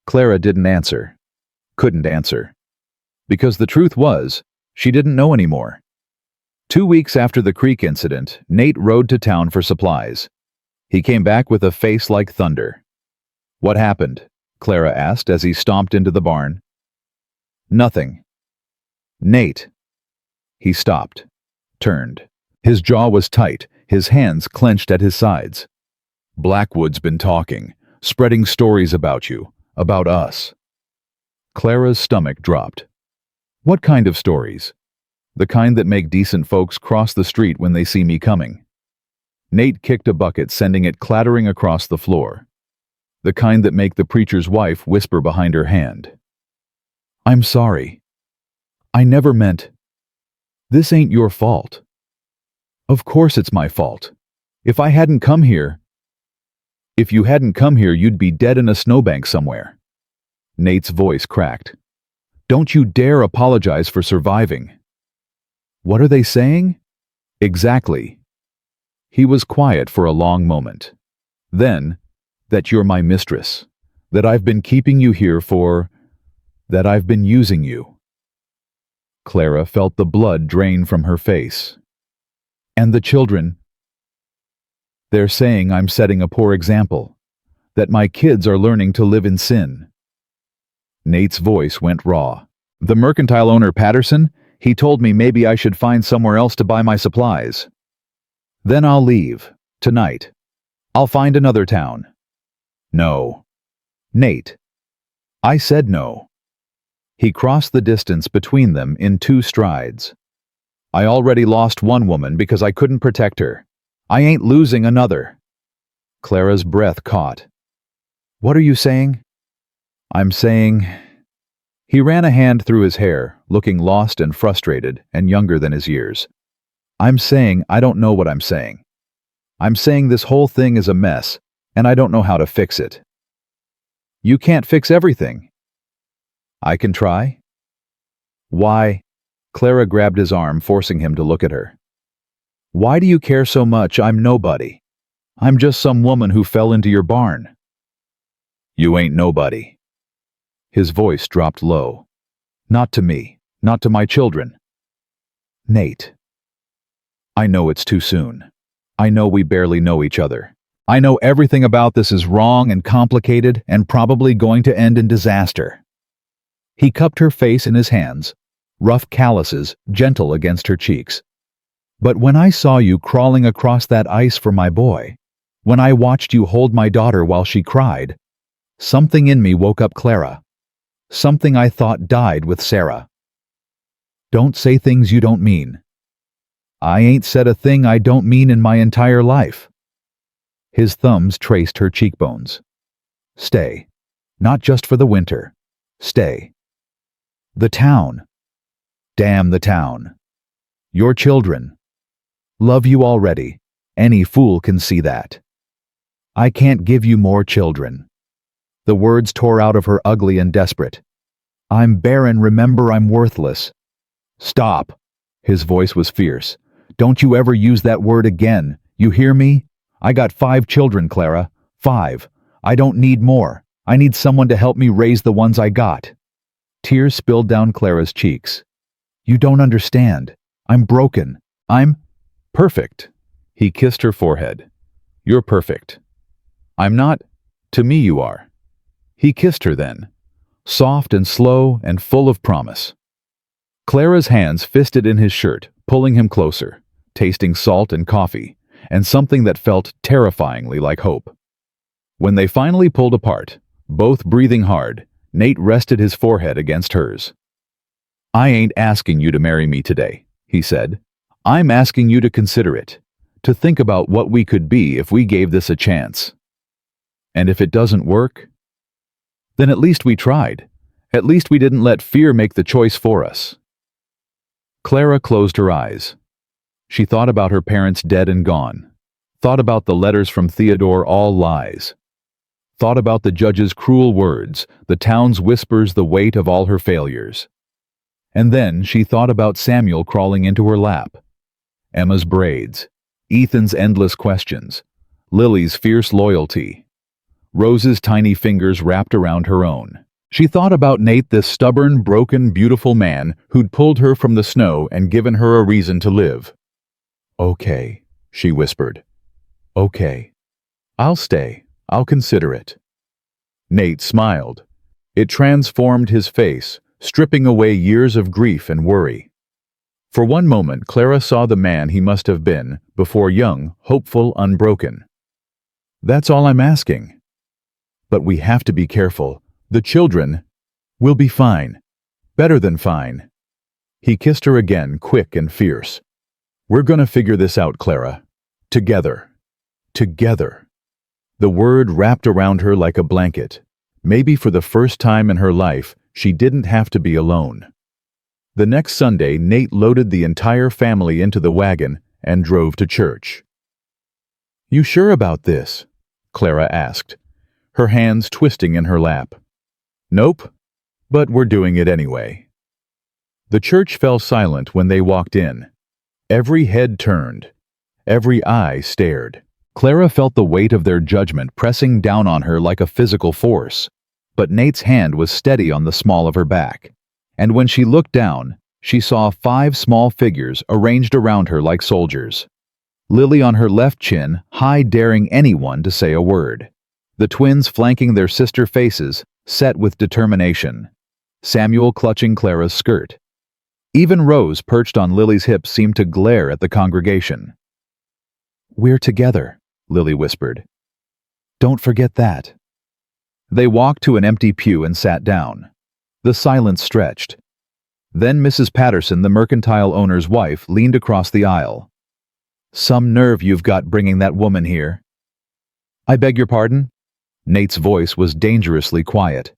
[SPEAKER 1] Clara didn't answer. Couldn't answer. Because the truth was, she didn't know anymore. 2 weeks after the creek incident, Nate rode to town for supplies. He came back with a face like thunder. What happened? Clara asked as he stomped into the barn. Nothing. Nate. He stopped, turned. His jaw was tight, his hands clenched at his sides. Blackwood's been talking, spreading stories about you, about us. Clara's stomach dropped. What kind of stories? The kind that make decent folks cross the street when they see me coming. Nate kicked a bucket, sending it clattering across the floor. The kind that make the preacher's wife whisper behind her hand. I'm sorry. I never meant. This ain't your fault. Of course it's my fault. If I hadn't come here. If you hadn't come here, you'd be dead in a snowbank somewhere. Nate's voice cracked. Don't you dare apologize for surviving. What are they saying? Exactly. He was quiet for a long moment. Then, that you're my mistress, that I've been keeping you here for, that I've been using you. Clara felt the blood drain from her face. And the children? They're saying I'm setting a poor example, that my kids are learning to live in sin. Nate's voice went raw. The mercantile owner Patterson, he told me maybe I should find somewhere else to buy my supplies. Then I'll leave, tonight. I'll find another town. No. Nate. I said no. He crossed the distance between them in 2 strides. I already lost one woman because I couldn't protect her. I ain't losing another. Clara's breath caught. What are you saying? I'm saying... He ran a hand through his hair, looking lost and frustrated and younger than his years. I'm saying I don't know what I'm saying. I'm saying this whole thing is a mess, and I don't know how to fix it. You can't fix everything. I can try. Why? Clara grabbed his arm, forcing him to look at her. Why do you care so much? I'm nobody. I'm just some woman who fell into your barn. You ain't nobody. His voice dropped low. Not to me, not to my children. Nate. I know it's too soon. I know we barely know each other. I know everything about this is wrong and complicated and probably going to end in disaster. He cupped her face in his hands, rough calluses gentle against her cheeks. But when I saw you crawling across that ice for my boy, when I watched you hold my daughter while she cried, something in me woke up Clara. Something I thought died with Sarah. Don't say things you don't mean. I ain't said a thing I don't mean in my entire life. His thumbs traced her cheekbones. Stay. Not just for the winter. Stay. The town. Damn the town. Your children. Love you already. Any fool can see that. I can't give you more children. The words tore out of her ugly and desperate. I'm barren, remember I'm worthless. Stop. His voice was fierce. Don't you ever use that word again. You hear me? I got 5 children, Clara. 5. I don't need more. I need someone to help me raise the ones I got. Tears spilled down Clara's cheeks. You don't understand. I'm broken. I'm perfect. He kissed her forehead. You're perfect. I'm not. To me you are. He kissed her then, soft and slow and full of promise. Clara's hands fisted in his shirt, pulling him closer, tasting salt and coffee, and something that felt terrifyingly like hope. When they finally pulled apart, both breathing hard, Nate rested his forehead against hers. I ain't asking you to marry me today, he said. I'm asking you to consider it, to think about what we could be if we gave this a chance. And if it doesn't work, then at least we tried. At least we didn't let fear make the choice for us. Clara closed her eyes. She thought about her parents dead and gone, thought about the letters from Theodore, all lies, thought about the judge's cruel words, the town's whispers, the weight of all her failures. And then she thought about Samuel crawling into her lap, Emma's braids, Ethan's endless questions, Lily's fierce loyalty, Rose's tiny fingers wrapped around her own. She thought about Nate, this stubborn, broken, beautiful man who'd pulled her from the snow and given her a reason to live. "Okay," she whispered. "Okay. I'll stay. I'll consider it." Nate smiled. It transformed his face, stripping away years of grief and worry. For one moment, Clara saw the man he must have been, before young, hopeful, unbroken. "That's all I'm asking. But we have to be careful. The children will be fine. Better than fine." He kissed her again, quick and fierce. "We're gonna figure this out, Clara. Together. Together." The word wrapped around her like a blanket. Maybe for the first time in her life, she didn't have to be alone. The next Sunday, Nate loaded the entire family into the wagon and drove to church. "You sure about this?" Clara asked, her hands twisting in her lap. "Nope, but we're doing it anyway." The church fell silent when they walked in. Every head turned. Every eye stared. Clara felt the weight of their judgment pressing down on her like a physical force. But Nate's hand was steady on the small of her back. And when she looked down, she saw 5 small figures arranged around her like soldiers. Lily on her left chin, high, daring anyone to say a word. The twins flanking their sister faces, set with determination. Samuel clutching Clara's skirt. Even Rose, perched on Lily's hip, seemed to glare at the congregation. "We're together," Lily whispered. "Don't forget that." They walked to an empty pew and sat down. The silence stretched. Then Mrs. Patterson, the mercantile owner's wife, leaned across the aisle. "Some nerve you've got bringing that woman here." "I beg your pardon?" Nate's voice was dangerously quiet.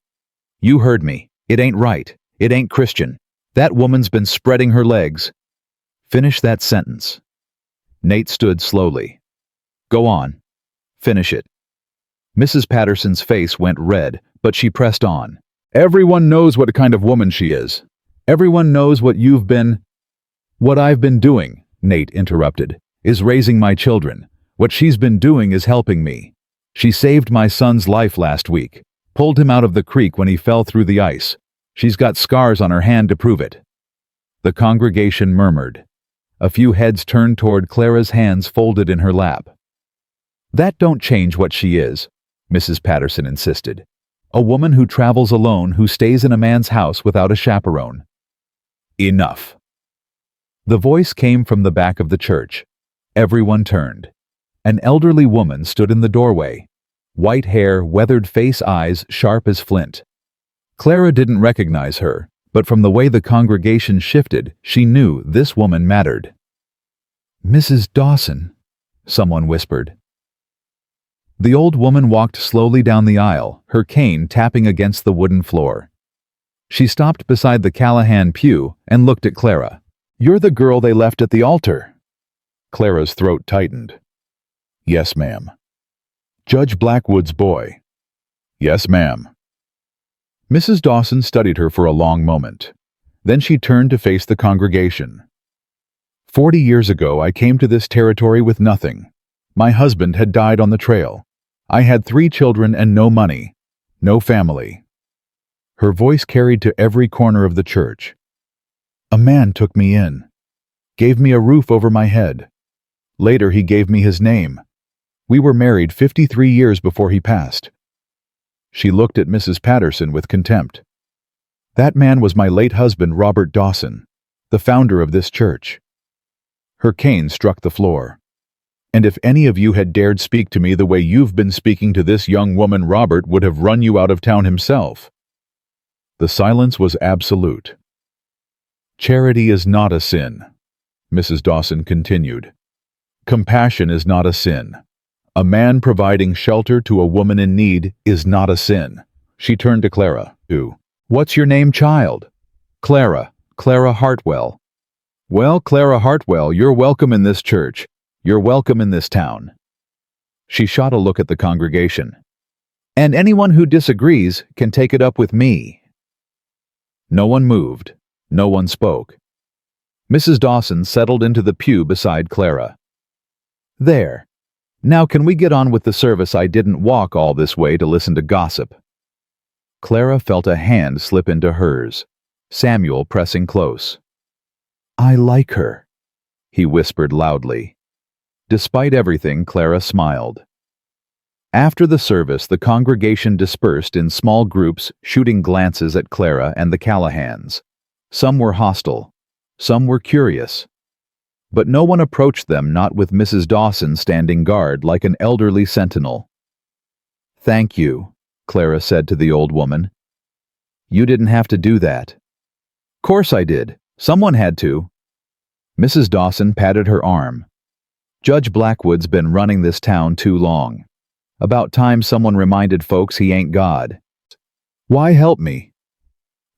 [SPEAKER 1] "You heard me. It ain't right. It ain't Christian. That woman's been spreading her legs." "Finish that sentence." Nate stood slowly. "Go on. Finish it." Mrs. Patterson's face went red, but she pressed on. "Everyone knows what kind of woman she is. Everyone knows what you've been—" "What I've been doing," Nate interrupted, "is raising my children. What she's been doing is helping me. She saved my son's life last week, pulled him out of the creek when he fell through the ice. She's got scars on her hand to prove it." The congregation murmured. A few heads turned toward Clara's, hands folded in her lap. "That don't change what she is," Mrs. Patterson insisted. "A woman who travels alone, who stays in a man's house without a chaperone." "Enough." The voice came from the back of the church. Everyone turned. An elderly woman stood in the doorway. White hair, weathered face, eyes sharp as flint. Clara didn't recognize her, but from the way the congregation shifted, she knew this woman mattered. "Mrs. Dawson," someone whispered. The old woman walked slowly down the aisle, her cane tapping against the wooden floor. She stopped beside the Callahan pew and looked at Clara. "You're the girl they left at the altar." Clara's throat tightened. "Yes, ma'am." "Judge Blackwood's boy." "Yes, ma'am." Mrs. Dawson studied her for a long moment. Then she turned to face the congregation. 40 years ago, I came to this territory with nothing. My husband had died on the trail. I had 3 children and no money, no family." Her voice carried to every corner of the church. "A man took me in, gave me a roof over my head. Later he gave me his name. We were married 53 years before he passed." She looked at Mrs. Patterson with contempt. "That man was my late husband, Robert Dawson, the founder of this church." Her cane struck the floor. "And if any of you had dared speak to me the way you've been speaking to this young woman, Robert would have run you out of town himself." The silence was absolute. "Charity is not a sin," Mrs. Dawson continued. "Compassion is not a sin. A man providing shelter to a woman in need is not a sin." She turned to Clara, who, "What's your name, child?" "Clara. Clara Hartwell." "Well, Clara Hartwell, you're welcome in this church. You're welcome in this town." She shot a look at the congregation. "And anyone who disagrees can take it up with me." No one moved. No one spoke. Mrs. Dawson settled into the pew beside Clara. There. Now can we get on with the service? I didn't walk all this way to listen to gossip. Clara felt a hand slip into hers, Samuel pressing close. I like her, he whispered loudly. Despite everything, Clara smiled. After the service, the congregation dispersed in small groups, shooting glances at Clara and the Callahans. Some were hostile, some were curious. But no one approached them, not with Mrs. Dawson standing guard like an elderly sentinel. Thank you, Clara said to the old woman. You didn't have to do that. Course I did. Someone had to. Mrs. Dawson patted her arm. Judge Blackwood's been running this town too long. About time someone reminded folks he ain't God. Why help me?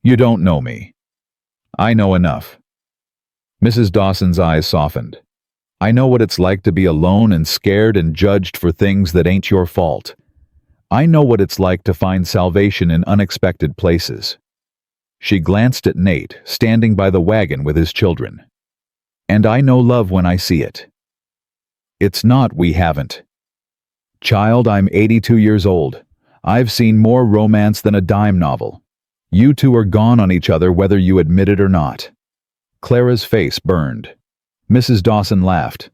[SPEAKER 1] You don't know me. I know enough. Mrs. Dawson's eyes softened. I know what it's like to be alone and scared and judged for things that ain't your fault. I know what it's like to find salvation in unexpected places. She glanced at Nate, standing by the wagon with his children. And I know love when I see it. It's not we haven't. Child, I'm 82 years old. I've seen more romance than a dime novel. You two are gone on each other whether you admit it or not. Clara's face burned. Mrs. Dawson laughed.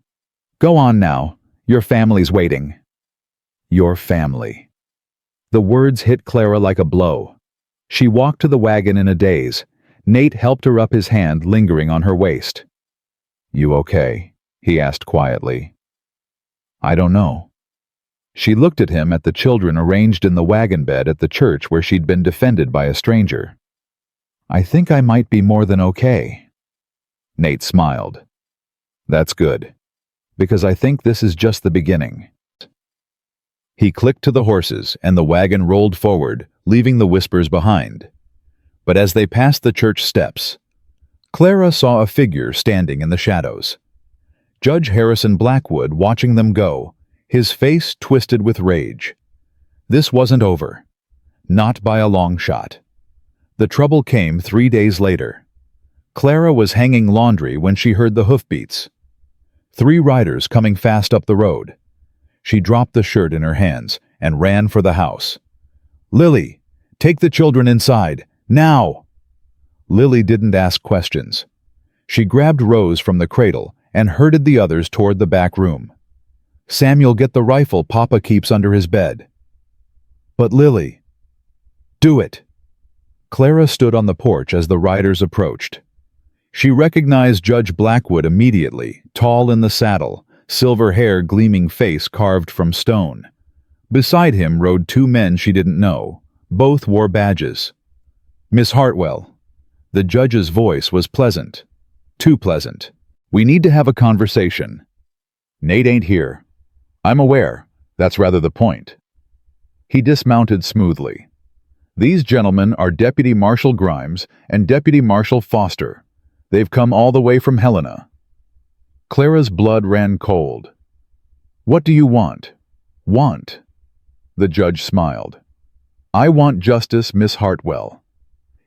[SPEAKER 1] Go on now. Your family's waiting. Your family. The words hit Clara like a blow. She walked to the wagon in a daze. Nate helped her up, his hand lingering on her waist. You okay? He asked quietly. I don't know. She looked at him, at the children arranged in the wagon bed at the church where she'd been defended by a stranger. I think I might be more than okay. Nate smiled. That's good, because I think this is just the beginning. He clicked to the horses, and the wagon rolled forward, leaving the whispers behind. But as they passed the church steps, Clara saw a figure standing in the shadows. Judge Harrison Blackwood watching them go, his face twisted with rage. This wasn't over. Not by a long shot. The trouble came 3 days later. Clara was hanging laundry when she heard the hoofbeats. 3 riders coming fast up the road. She dropped the shirt in her hands and ran for the house. Lily, take the children inside, now! Lily didn't ask questions. She grabbed Rose from the cradle and herded the others toward the back room. Samuel, get the rifle Papa keeps under his bed. But Lily, do it. Clara stood on the porch as the riders approached. She recognized Judge Blackwood immediately, tall in the saddle, silver hair, gleaming face carved from stone. Beside him rode 2 men she didn't know. Both wore badges. Miss Hartwell. The judge's voice was pleasant. Too pleasant. We need to have a conversation. Nate ain't here. I'm aware. That's rather the point. He dismounted smoothly. These gentlemen are Deputy Marshal Grimes and Deputy Marshal Foster. They've come all the way from Helena. Clara's blood ran cold. What do you want? Want? The judge smiled. I want justice, Miss Hartwell.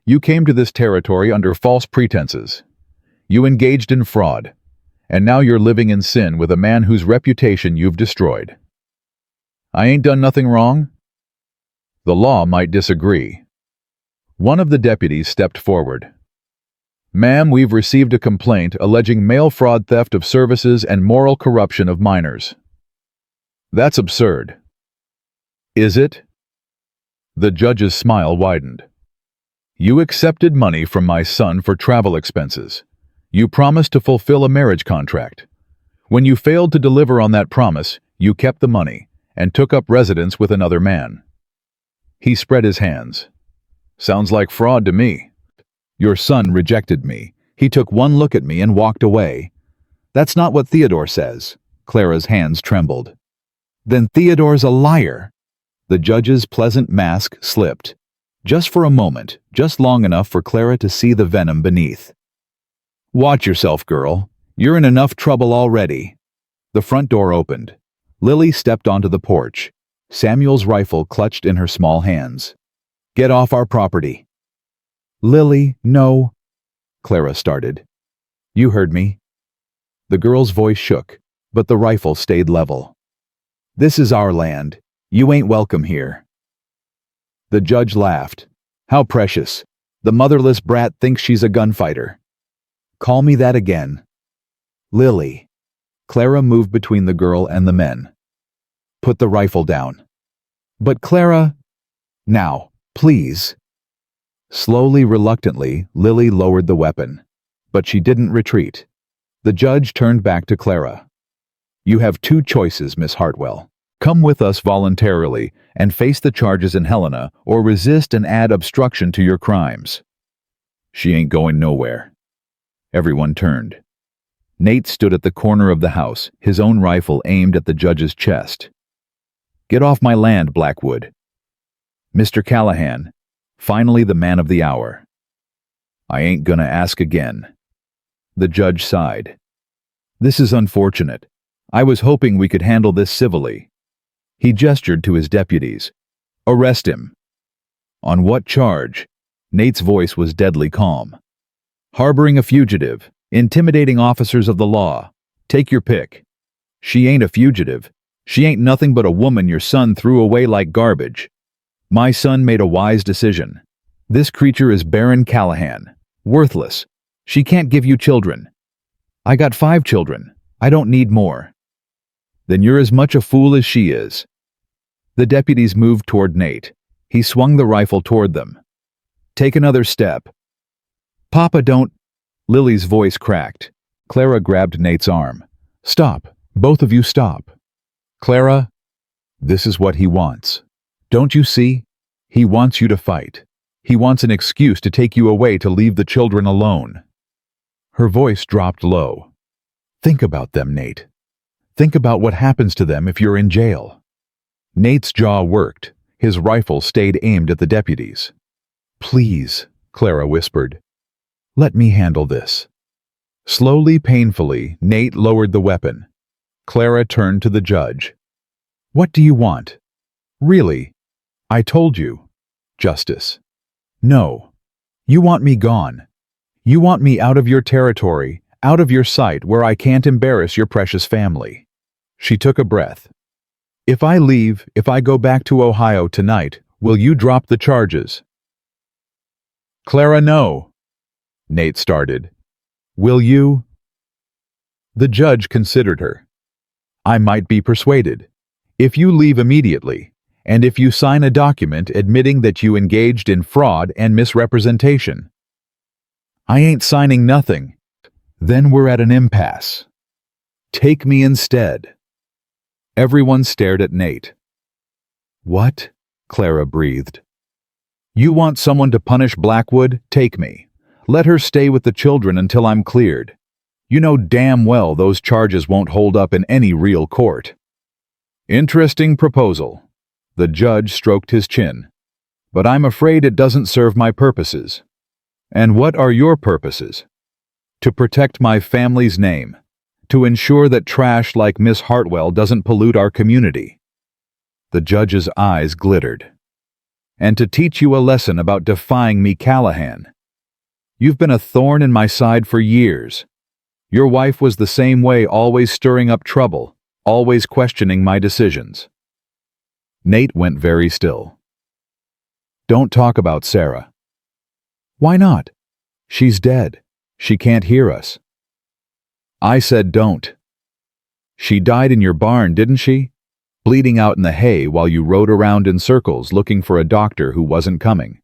[SPEAKER 1] You came to this territory under false pretenses. You engaged in fraud, and now you're living in sin with a man whose reputation you've destroyed. I ain't done nothing wrong. The law might disagree. One of the deputies stepped forward. Ma'am, we've received a complaint alleging mail fraud, theft of services, and moral corruption of minors. That's absurd. Is it? The judge's smile widened. You accepted money from my son for travel expenses. You promised to fulfill a marriage contract. When you failed to deliver on that promise, you kept the money and took up residence with another man. He spread his hands. Sounds like fraud to me. Your son rejected me. He took one look at me and walked away. That's not what Theodore says. Clara's hands trembled. Then Theodore's a liar. The judge's pleasant mask slipped. Just for a moment, just long enough for Clara to see the venom beneath. Watch yourself, girl. You're in enough trouble already. The front door opened. Lily stepped onto the porch. Samuel's rifle clutched in her small hands. Get off our property. Lily, no. Clara started. You heard me. The girl's voice shook, but the rifle stayed level. This is our land. You ain't welcome here. The judge laughed. How precious. The motherless brat thinks she's a gunfighter. Call me that again. Lily. Clara moved between the girl and the men. Put the rifle down. But Clara... Now, please. Slowly, reluctantly, Lily lowered the weapon. But she didn't retreat. The judge turned back to Clara. You have two choices, Miss Hartwell. Come with us voluntarily and face the charges in Helena, or resist and add obstruction to your crimes. She ain't going nowhere. Everyone turned. Nate stood at the corner of the house, his own rifle aimed at the judge's chest. Get off my land, Blackwood. Mr. Callahan, finally the man of the hour. I ain't gonna ask again. The judge sighed. This is unfortunate. I was hoping we could handle this civilly. He gestured to his deputies. Arrest him. On what charge? Nate's voice was deadly calm. Harboring a fugitive, intimidating officers of the law. Take your pick. She ain't a fugitive. She ain't nothing but a woman your son threw away like garbage. My son made a wise decision. This creature is Baron Callahan. Worthless. She can't give you children. I got 5 children. I don't need more. Then you're as much a fool as she is. The deputies moved toward Nate. He swung the rifle toward them. Take another step. Papa, don't... Lily's voice cracked. Clara grabbed Nate's arm. Stop. Both of you stop. Clara, this is what he wants. Don't you see? He wants you to fight. He wants an excuse to take you away to leave the children alone. Her voice dropped low. Think about them, Nate. Think about what happens to them if you're in jail. Nate's jaw worked. His rifle stayed aimed at the deputies. Please, Clara whispered. Let me handle this. Slowly, painfully, Nate lowered the weapon. Clara turned to the judge. What do you want? Really? I told you. Justice. No. You want me gone. You want me out of your territory, out of your sight where I can't embarrass your precious family. She took a breath. If I leave, if I go back to Ohio tonight, will you drop the charges? Clara, no. Nate started. Will you? The judge considered her. I might be persuaded. If you leave immediately, and if you sign a document admitting that you engaged in fraud and misrepresentation. I ain't signing nothing. Then we're at an impasse. Take me instead. Everyone stared at Nate. What? Clara breathed. You want someone to punish Blackwood? Take me. Let her stay with the children until I'm cleared. You know damn well those charges won't hold up in any real court. Interesting proposal. The judge stroked his chin. But I'm afraid it doesn't serve my purposes. And what are your purposes? To protect my family's name. To ensure that trash like Miss Hartwell doesn't pollute our community. The judge's eyes glittered. And to teach you a lesson about defying me, Callahan. You've been a thorn in my side for years. Your wife was the same way, always stirring up trouble, always questioning my decisions. Nate went very still. Don't talk about Sarah. Why not? She's dead. She can't hear us. I said don't. She died in your barn, didn't she? Bleeding out in the hay while you rode around in circles looking for a doctor who wasn't coming.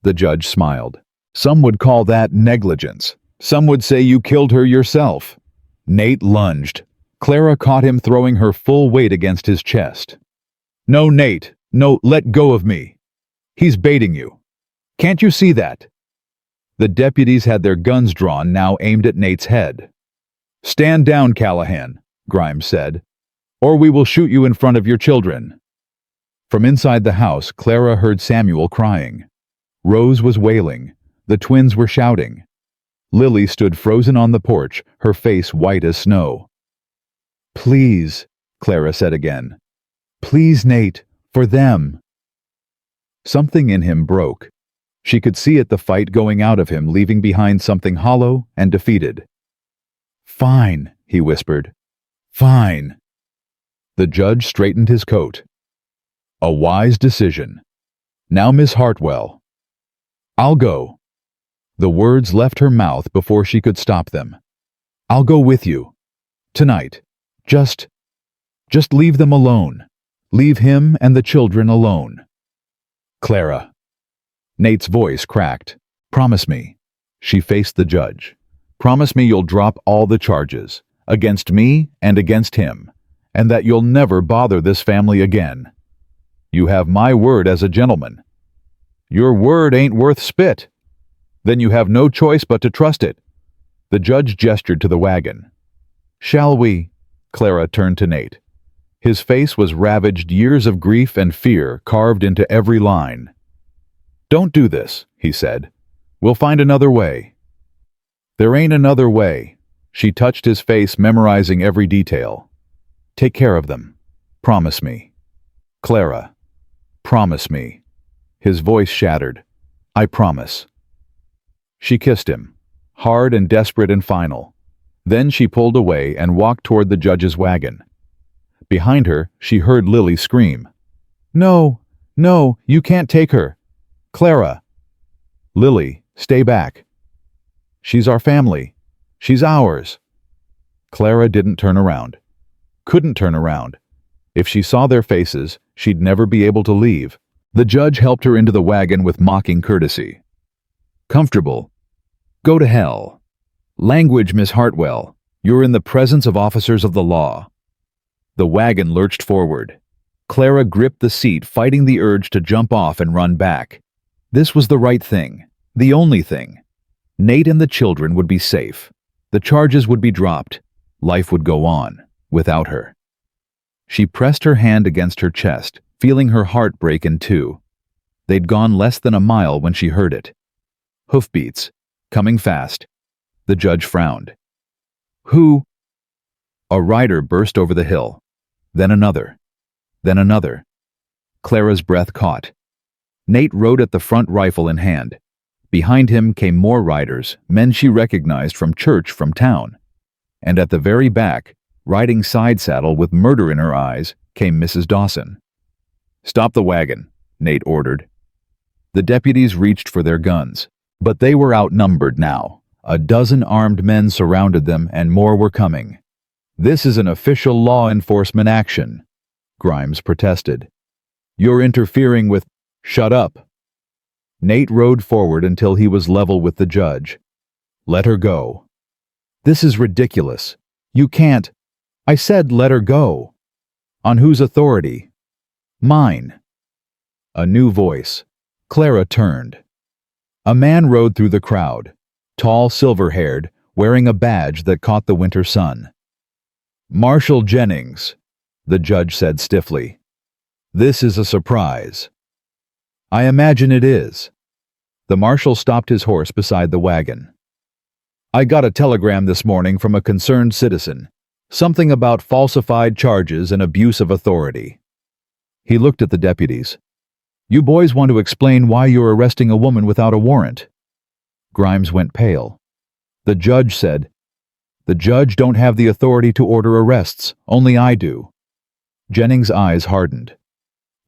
[SPEAKER 1] The judge smiled. Some would call that negligence. Some would say you killed her yourself. Nate lunged. Clara caught him throwing her full weight against his chest. No, Nate. No, let go of me. He's baiting you. Can't you see that? The deputies had their guns drawn, now aimed at Nate's head. Stand down, Callahan, Grimes said, or we will shoot you in front of your children. From inside the house, Clara heard Samuel crying. Rose was wailing. The twins were shouting. Lily stood frozen on the porch, her face white as snow. Please, Clara said again. Please, Nate, for them. Something in him broke. She could see it, the fight going out of him, leaving behind something hollow and defeated. "Fine," he whispered. "Fine." The judge straightened his coat. "A wise decision. Now, Miss Hartwell." "I'll go." The words left her mouth before she could stop them. "I'll go with you. Tonight. Just leave them alone. Leave him and the children alone." "Clara." Nate's voice cracked. "Promise me." She faced the judge. "Promise me you'll drop all the charges, against me and against him, and that you'll never bother this family again. You have my word as a gentleman." "Your word ain't worth spit." "Then you have no choice but to trust it." The judge gestured to the wagon. "Shall we?" Clara turned to Nate. His face was ravaged, years of grief and fear carved into every line. "Don't do this," he said. "We'll find another way." "There ain't another way." She touched his face, memorizing every detail. "Take care of them. Promise me." "Clara, promise me." His voice shattered. "I promise." She kissed him, hard and desperate and final. Then she pulled away and walked toward the judge's wagon. Behind her, she heard Lily scream. "No, no, you can't take her. Clara." "Lily, stay back. She's our family. She's ours." Clara didn't turn around. Couldn't turn around. If she saw their faces, she'd never be able to leave. The judge helped her into the wagon with mocking courtesy. "Comfortable? Go to hell. Language, Miss Hartwell. You're in the presence of officers of the law." The wagon lurched forward. Clara gripped the seat, fighting the urge to jump off and run back. This was the right thing, the only thing. Nate and the children would be safe. The charges would be dropped. Life would go on, without her. She pressed her hand against her chest, feeling her heart break in two. They'd gone less than a mile when she heard it. Hoofbeats, coming fast. The judge frowned. "Who?" A rider burst over the hill. Then another. Then another. Clara's breath caught. Nate rode at the front, rifle in hand. Behind him came more riders, men she recognized from church, from town. And at the very back, riding side saddle with murder in her eyes, came Mrs. Dawson. "Stop the wagon," Nate ordered. The deputies reached for their guns, but they were outnumbered now. A dozen armed men surrounded them, and more were coming. "This is an official law enforcement action," Grimes protested. "You're interfering with—" "Shut up." Nate rode forward until he was level with the judge. "Let her go." "This is ridiculous. You can't—" "I said let her go." "On whose authority?" "Mine." A new voice. Clara turned. A man rode through the crowd, tall, silver-haired, wearing a badge that caught the winter sun. "Marshal Jennings," the judge said stiffly. "This is a surprise." "I imagine it is." The marshal stopped his horse beside the wagon. "I got a telegram this morning from a concerned citizen. Something about falsified charges and abuse of authority." He looked at the deputies. "You boys want to explain why you're arresting a woman without a warrant?" Grimes went pale. The judge said, "The judge don't have the authority to order arrests. Only I do." Jennings' eyes hardened.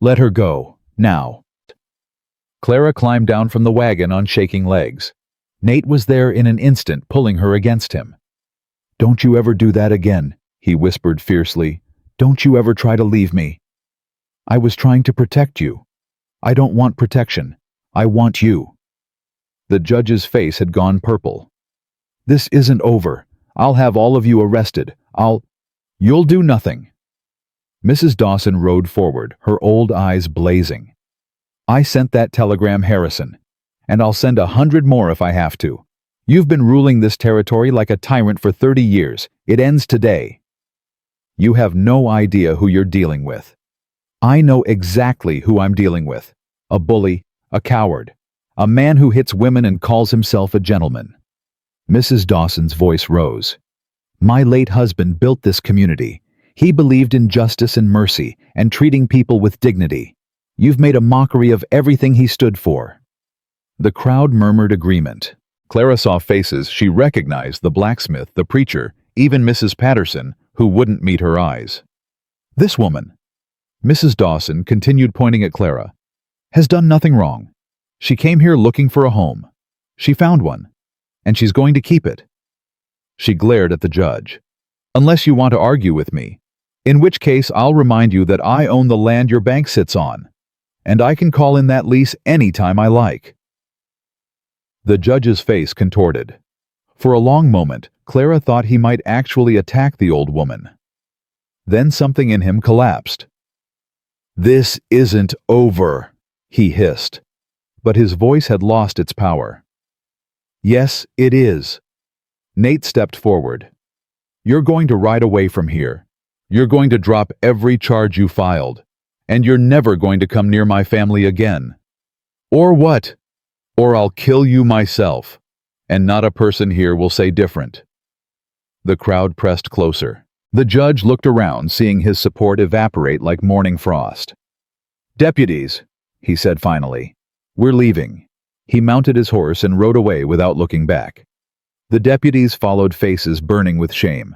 [SPEAKER 1] "Let her go, now." Clara climbed down from the wagon on shaking legs. Nate was there in an instant, pulling her against him. "Don't you ever do that again," he whispered fiercely. "Don't you ever try to leave me." "I was trying to protect you." "I don't want protection. I want you." The judge's face had gone purple. "This isn't over. I'll have all of you arrested. You'll do nothing." Mrs. Dawson rode forward, her old eyes blazing. "I sent that telegram, Harrison, and I'll send 100 more if I have to. You've been ruling this territory like a tyrant for 30 years. It ends today." "You have no idea who you're dealing with." "I know exactly who I'm dealing with. A bully, a coward, a man who hits women and calls himself a gentleman." Mrs. Dawson's voice rose. "My late husband built this community. He believed in justice and mercy and treating people with dignity. You've made a mockery of everything he stood for." The crowd murmured agreement. Clara saw faces she recognized: the blacksmith, the preacher, even Mrs. Patterson, who wouldn't meet her eyes. This woman, Mrs. Dawson continued, pointing at Clara, has done nothing wrong. She came here looking for a home. She found one, and she's going to keep it. She glared at the judge. Unless you want to argue with me, in which case I'll remind you that I own the land your bank sits on, and I can call in that lease any time I like. The judge's face contorted. For a long moment, Clara thought he might actually attack the old woman. Then something in him collapsed. "This isn't over," he hissed, but his voice had lost its power. "Yes, it is." Nate stepped forward. "You're going to ride away from here. You're going to drop every charge you filed, and you're never going to come near my family again. Or what? Or I'll kill you myself, and not a person here will say different." The crowd pressed closer. The judge looked around, seeing his support evaporate like morning frost. "Deputies," he said finally, "we're leaving." He mounted his horse and rode away without looking back. The deputies followed, faces burning with shame.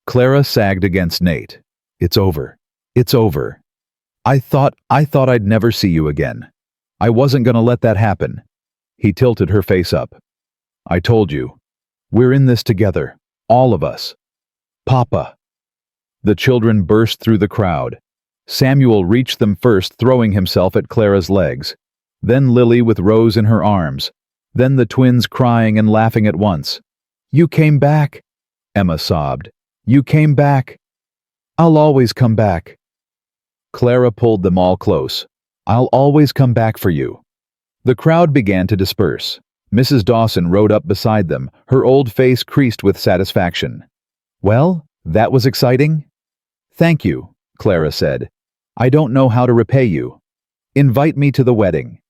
[SPEAKER 1] Clara sagged against Nate. "It's over. It's over. I thought I'd never see you again. I wasn't gonna let that happen." He tilted her face up. "I told you. We're in this together. All of us. Papa." The children burst through the crowd. Samuel reached them first, throwing himself at Clara's legs. Then Lily with Rose in her arms. Then the twins crying and laughing at once. "You came back," Emma sobbed. "You came back. I'll always come back." Clara pulled them all close. "I'll always come back for you." The crowd began to disperse. Mrs. Dawson rode up beside them, her old face creased with satisfaction. "Well, that was exciting." "Thank you," Clara said. "I don't know how to repay you. Invite me to the wedding."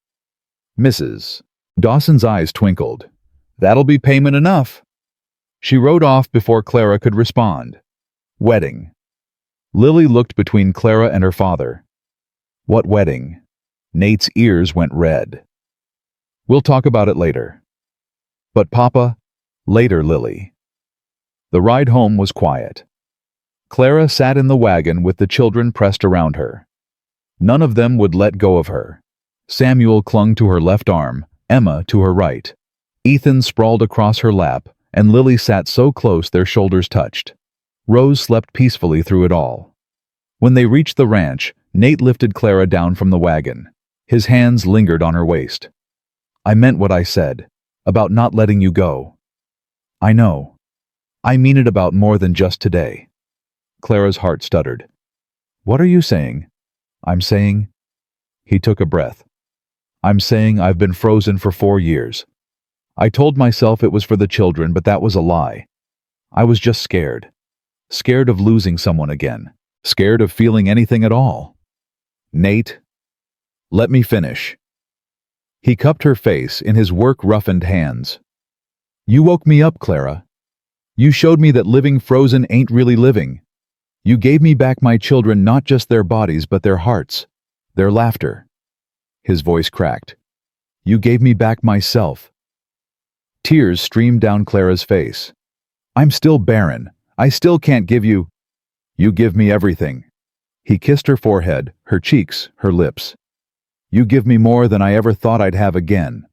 [SPEAKER 1] Mrs. Dawson's eyes twinkled. "That'll be payment enough." She rode off before Clara could respond. Wedding. Lily looked between Clara and her father. What wedding? Nate's ears went red. "We'll talk about it later." "But Papa..." "Later, Lily." The ride home was quiet. Clara sat in the wagon with the children pressed around her. None of them would let go of her. Samuel clung to her left arm, Emma to her right. Ethan sprawled across her lap, and Lily sat so close their shoulders touched. Rose slept peacefully through it all. When they reached the ranch, Nate lifted Clara down from the wagon. His hands lingered on her waist. "I meant what I said, about not letting you go." "I know. I mean it about more than just today." Clara's heart stuttered. "What are you saying?" "I'm saying..." He took a breath. "I'm saying I've been frozen for 4 years. I told myself it was for the children, but that was a lie. I was just scared. Scared of losing someone again. Scared of feeling anything at all." "Nate, let me finish." He cupped her face in his work-roughened hands. "You woke me up, Clara. You showed me that living frozen ain't really living. You gave me back my children, not just their bodies, but their hearts, their laughter." His voice cracked. "You gave me back myself." Tears streamed down Clara's face. "I'm still barren. I still can't give you..." "You give me everything." He kissed her forehead, her cheeks, her lips. "You give me more than I ever thought I'd have again."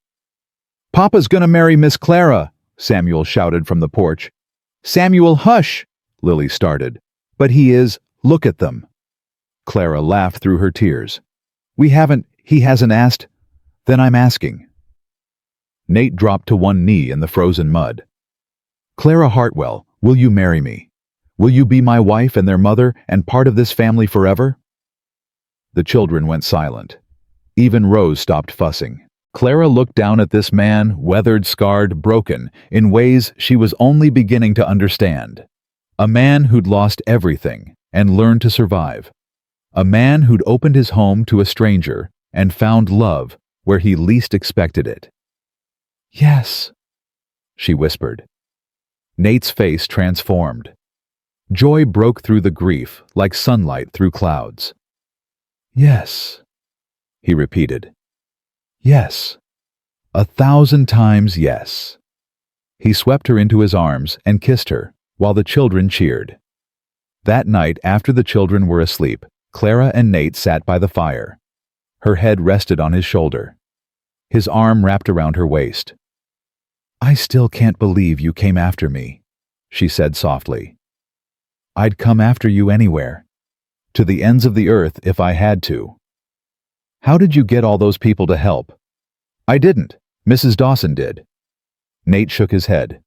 [SPEAKER 1] "Papa's gonna marry Miss Clara," Samuel shouted from the porch. "Samuel, hush," Lily started. "But he is. Look at them." Clara laughed through her tears. He hasn't asked." "Then I'm asking." Nate dropped to one knee in the frozen mud. "Clara Hartwell, will you marry me? Will you be my wife and their mother and part of this family forever?" The children went silent. Even Rose stopped fussing. Clara looked down at this man, weathered, scarred, broken, in ways she was only beginning to understand. A man who'd lost everything and learned to survive. A man who'd opened his home to a stranger and found love where he least expected it. "Yes," she whispered. Nate's face transformed. Joy broke through the grief like sunlight through clouds. "Yes," he repeated. "Yes." 1,000 times yes. He swept her into his arms and kissed her, while the children cheered. That night, after the children were asleep, Clara and Nate sat by the fire. Her head rested on his shoulder. His arm wrapped around her waist. "I still can't believe you came after me," she said softly. "I'd come after you anywhere. To the ends of the earth if I had to." "How did you get all those people to help?" "I didn't. Mrs. Dawson did." Nate shook his head.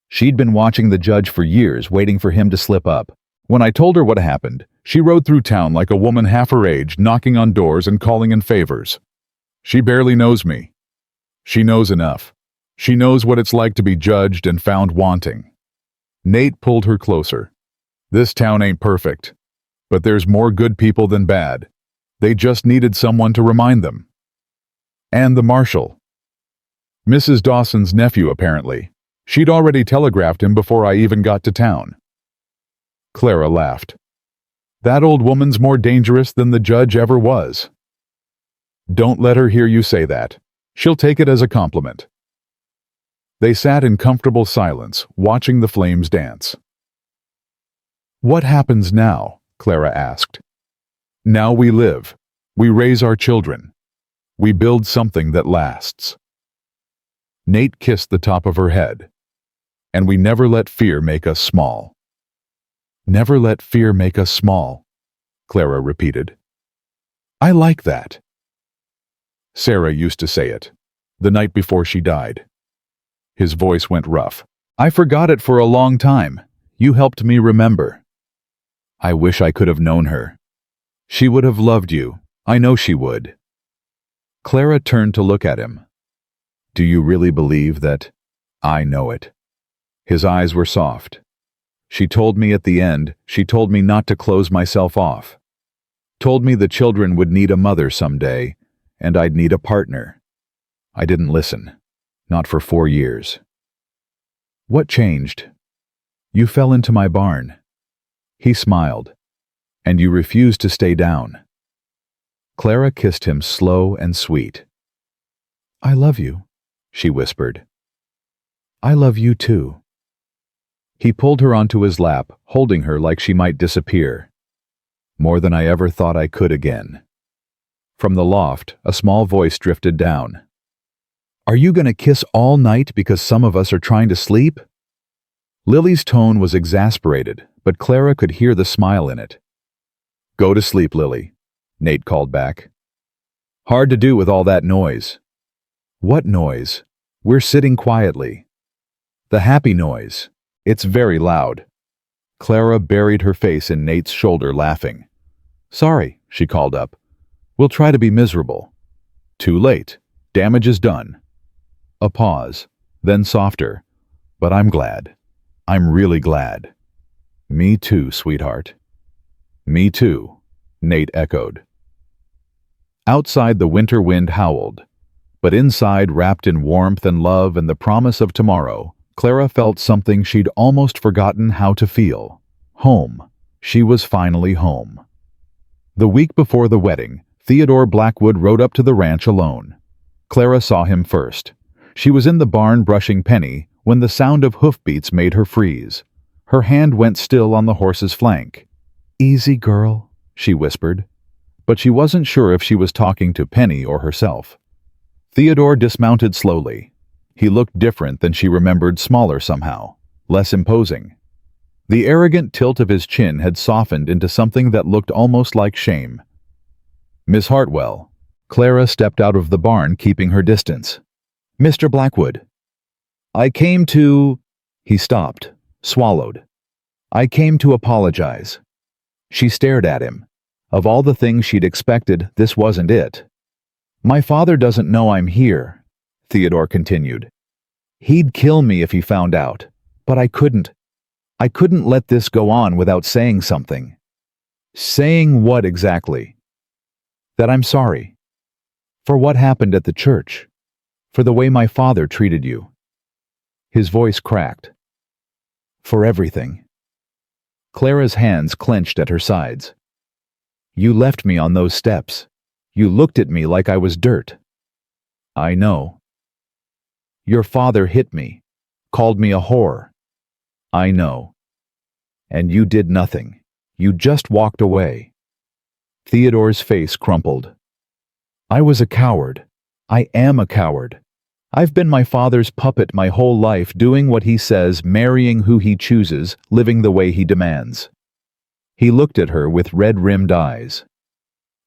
[SPEAKER 1] She'd been watching the judge for years, waiting for him to slip up. "When I told her what happened, she rode through town like a woman half her age, knocking on doors and calling in favors. She barely knows me. She knows enough. She knows what it's like to be judged and found wanting." Nate pulled her closer. "This town ain't perfect, but there's more good people than bad. They just needed someone to remind them. And the marshal. Mrs. Dawson's nephew, apparently. She'd already telegraphed him before I even got to town." Clara laughed. "That old woman's more dangerous than the judge ever was." "Don't let her hear you say that. She'll take it as a compliment." They sat in comfortable silence, watching the flames dance. "What happens now?" Clara asked. "Now we live. We raise our children. We build something that lasts." Nate kissed the top of her head. "And we never let fear make us small." "Never let fear make us small," Clara repeated. "I like that." Sarah used to say it, the night before she died. His voice went rough. "I forgot it for a long time. You helped me remember." "I wish I could have known her. She would have loved you. I know she would." Clara turned to look at him. "Do you really believe that I know it?" His eyes were soft. "She told me at the end, she told me not to close myself off. Told me the children would need a mother someday, and I'd need a partner. I didn't listen. Not for 4 years." "What changed?" "You fell into my barn." He smiled. "And you refused to stay down." Clara kissed him slow and sweet. "I love you," she whispered. "I love you too." He pulled her onto his lap, holding her like she might disappear. "More than I ever thought I could again." From the loft, a small voice drifted down. "Are you going to kiss all night because some of us are trying to sleep?" Lily's tone was exasperated, but Clara could hear the smile in it. "Go to sleep, Lily," Nate called back. "Hard to do with all that noise." "What noise? We're sitting quietly." "The happy noise. It's very loud." Clara buried her face in Nate's shoulder, laughing. "Sorry," she called up. "We'll try to be miserable." "Too late. Damage is done." A pause, then softer. "But I'm glad. I'm really glad." "Me too, sweetheart." "Me too," Nate echoed. Outside, the winter wind howled. But inside, wrapped in warmth and love and the promise of tomorrow, Clara felt something she'd almost forgotten how to feel. Home. She was finally home. The week before the wedding, Theodore Blackwood rode up to the ranch alone. Clara saw him first. She was in the barn brushing Penny when the sound of hoofbeats made her freeze. Her hand went still on the horse's flank. "Easy, girl," she whispered. But she wasn't sure if she was talking to Penny or herself. Theodore dismounted slowly. He looked different than she remembered, smaller somehow, less imposing. The arrogant tilt of his chin had softened into something that looked almost like shame. "Miss Hartwell." Clara stepped out of the barn, keeping her distance. "Mr. Blackwood." "I came to—" He stopped, swallowed. "I came to apologize." She stared at him. Of all the things she'd expected, this wasn't it. "My father doesn't know I'm here," Theodore continued. "He'd kill me if he found out, but I couldn't. I couldn't let this go on without saying something." "Saying what exactly?" "That I'm sorry. For what happened at the church. For the way my father treated you." His voice cracked. "For everything." Clara's hands clenched at her sides. "You left me on those steps. You looked at me like I was dirt." "I know." Your father hit me, called me a whore. I know. And you did nothing. You just walked away. Theodore's face crumpled. I was a coward. I am a coward. I've been my father's puppet my whole life, doing what he says, marrying who he chooses, living the way he demands. He looked at her with red-rimmed eyes.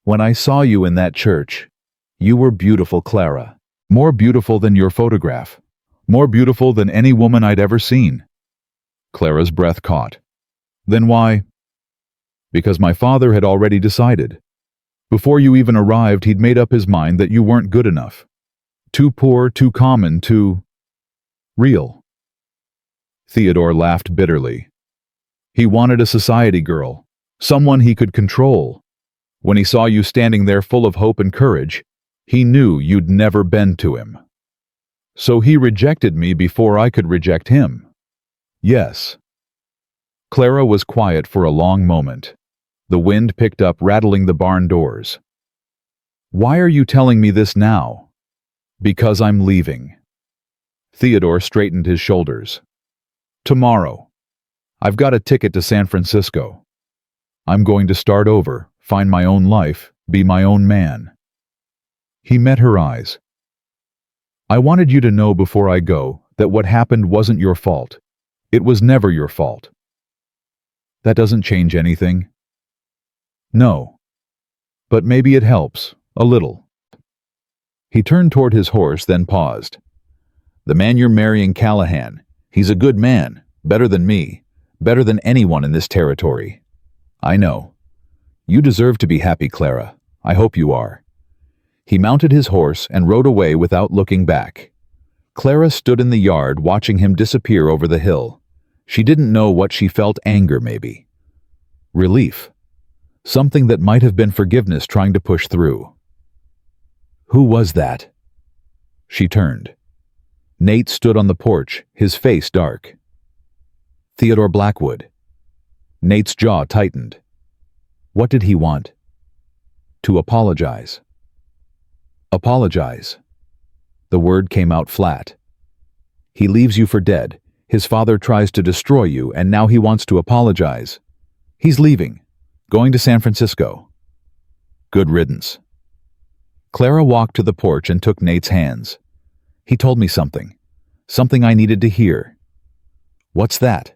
[SPEAKER 1] When I saw you in that church, you were beautiful, Clara. More beautiful than your photograph. More beautiful than any woman I'd ever seen. Clara's breath caught. Then why? Because my father had already decided. Before you even arrived, he'd made up his mind that you weren't good enough. Too poor, too common, too real. Theodore laughed bitterly. He wanted a society girl, someone he could control. When he saw you standing there full of hope and courage, he knew you'd never bend to him. So he rejected me before I could reject him. Yes. Clara was quiet for a long moment. The wind picked up, rattling the barn doors. Why are you telling me this now? Because I'm leaving. Theodore straightened his shoulders. Tomorrow. I've got a ticket to San Francisco. I'm going to start over, find my own life, be my own man. He met her eyes. I wanted you to know before I go that what happened wasn't your fault. It was never your fault. That doesn't change anything. No. But maybe it helps, a little. He turned toward his horse, then paused. The man you're marrying, Callahan, he's a good man, better than me, better than anyone in this territory. I know. You deserve to be happy, Clara. I hope you are. He mounted his horse and rode away without looking back. Clara stood in the yard watching him disappear over the hill. She didn't know what she felt, anger maybe. Relief. Something that might have been forgiveness trying to push through. Who was that? She turned. Nate stood on the porch, his face dark. Theodore Blackwood. Nate's jaw tightened. What did he want? To apologize. Apologize. The word came out flat. He leaves you for dead. His father tries to destroy you, and now he wants to apologize. He's leaving. Going to San Francisco. Good riddance. Clara walked to the porch and took Nate's hands. He told me something. Something I needed to hear. What's that?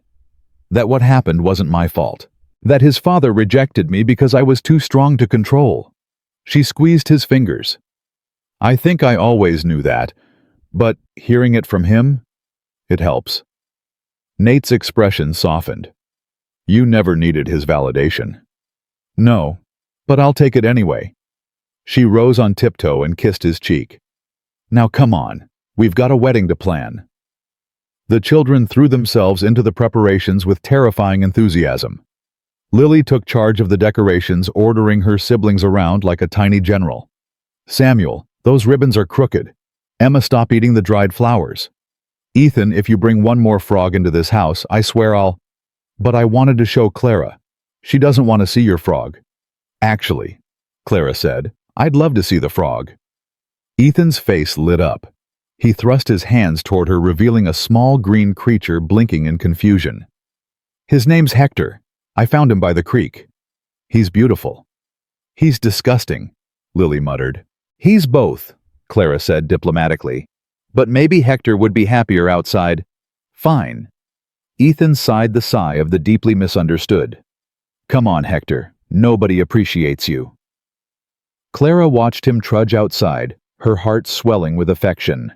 [SPEAKER 1] That what happened wasn't my fault. That his father rejected me because I was too strong to control. She squeezed his fingers. I think I always knew that, but hearing it from him, it helps. Nate's expression softened. You never needed his validation. No, but I'll take it anyway. She rose on tiptoe and kissed his cheek. Now come on, we've got a wedding to plan. The children threw themselves into the preparations with terrifying enthusiasm. Lily took charge of the decorations, ordering her siblings around like a tiny general. Samuel, those ribbons are crooked. Emma, stop eating the dried flowers. Ethan, if you bring one more frog into this house, I swear I'll... But I wanted to show Clara. She doesn't want to see your frog. Actually, Clara said, I'd love to see the frog. Ethan's face lit up. He thrust his hands toward her, revealing a small green creature blinking in confusion. His name's Hector. I found him by the creek. He's beautiful. He's disgusting, Lily muttered. He's both, Clara said diplomatically. But maybe Hector would be happier outside. Fine. Ethan sighed the sigh of the deeply misunderstood. Come on, Hector. Nobody appreciates you. Clara watched him trudge outside, her heart swelling with affection.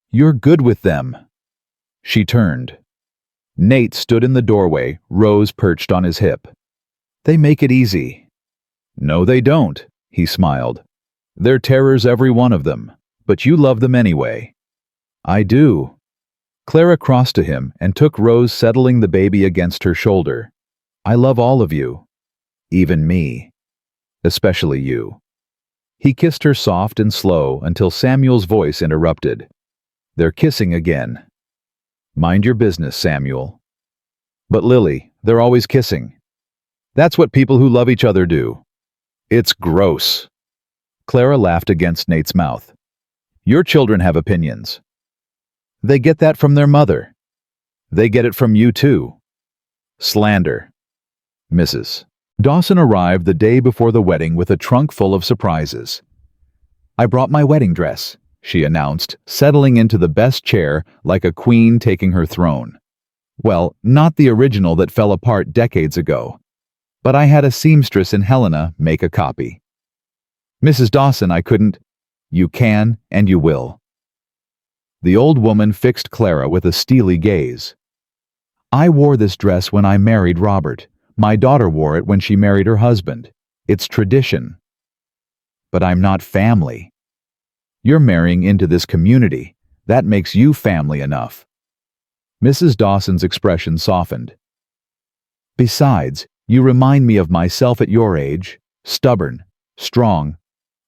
[SPEAKER 1] You're good with them. She turned. Nate stood in the doorway, Rose perched on his hip. They make it easy. No, they don't, he smiled. They're terrors, every one of them, but you love them anyway. I do. Clara crossed to him and took Rose, settling the baby against her shoulder. I love all of you. Even me. Especially you. He kissed her soft and slow until Samuel's voice interrupted. They're kissing again. Mind your business, Samuel. But Lily, they're always kissing. That's what people who love each other do. It's gross. Clara laughed against Nate's mouth. Your children have opinions. They get that from their mother. They get it from you too. Slander. Mrs. Dawson arrived the day before the wedding with a trunk full of surprises. I brought my wedding dress, she announced, settling into the best chair like a queen taking her throne. Well, not the original that fell apart decades ago, but I had a seamstress in Helena make a copy. Mrs. Dawson, I couldn't. You can and you will. The old woman fixed Clara with a steely gaze. I wore this dress when I married Robert. My daughter wore it when she married her husband. It's tradition. But I'm not family. You're marrying into this community. That makes you family enough. Mrs. Dawson's expression softened. Besides, you remind me of myself at your age, stubborn, strong,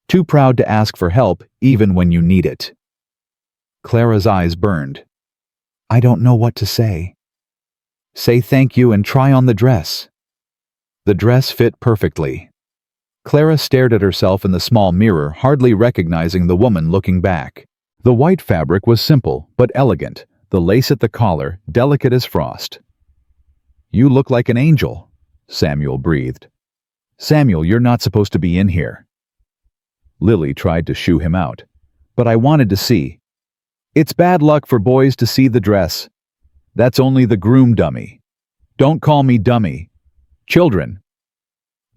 [SPEAKER 1] too proud to ask for help even when you need it. Clara's eyes burned. I don't know what to say. Say thank you and try on the dress. The dress fit perfectly. Clara stared at herself in the small mirror, hardly recognizing the woman looking back. The white fabric was simple but elegant, the lace at the collar delicate as frost. You look like an angel, Samuel breathed. Samuel, you're not supposed to be in here. Lily tried to shoo him out, but I wanted to see. It's bad luck for boys to see the dress. That's only the groom dummy. Don't call me dummy. Children.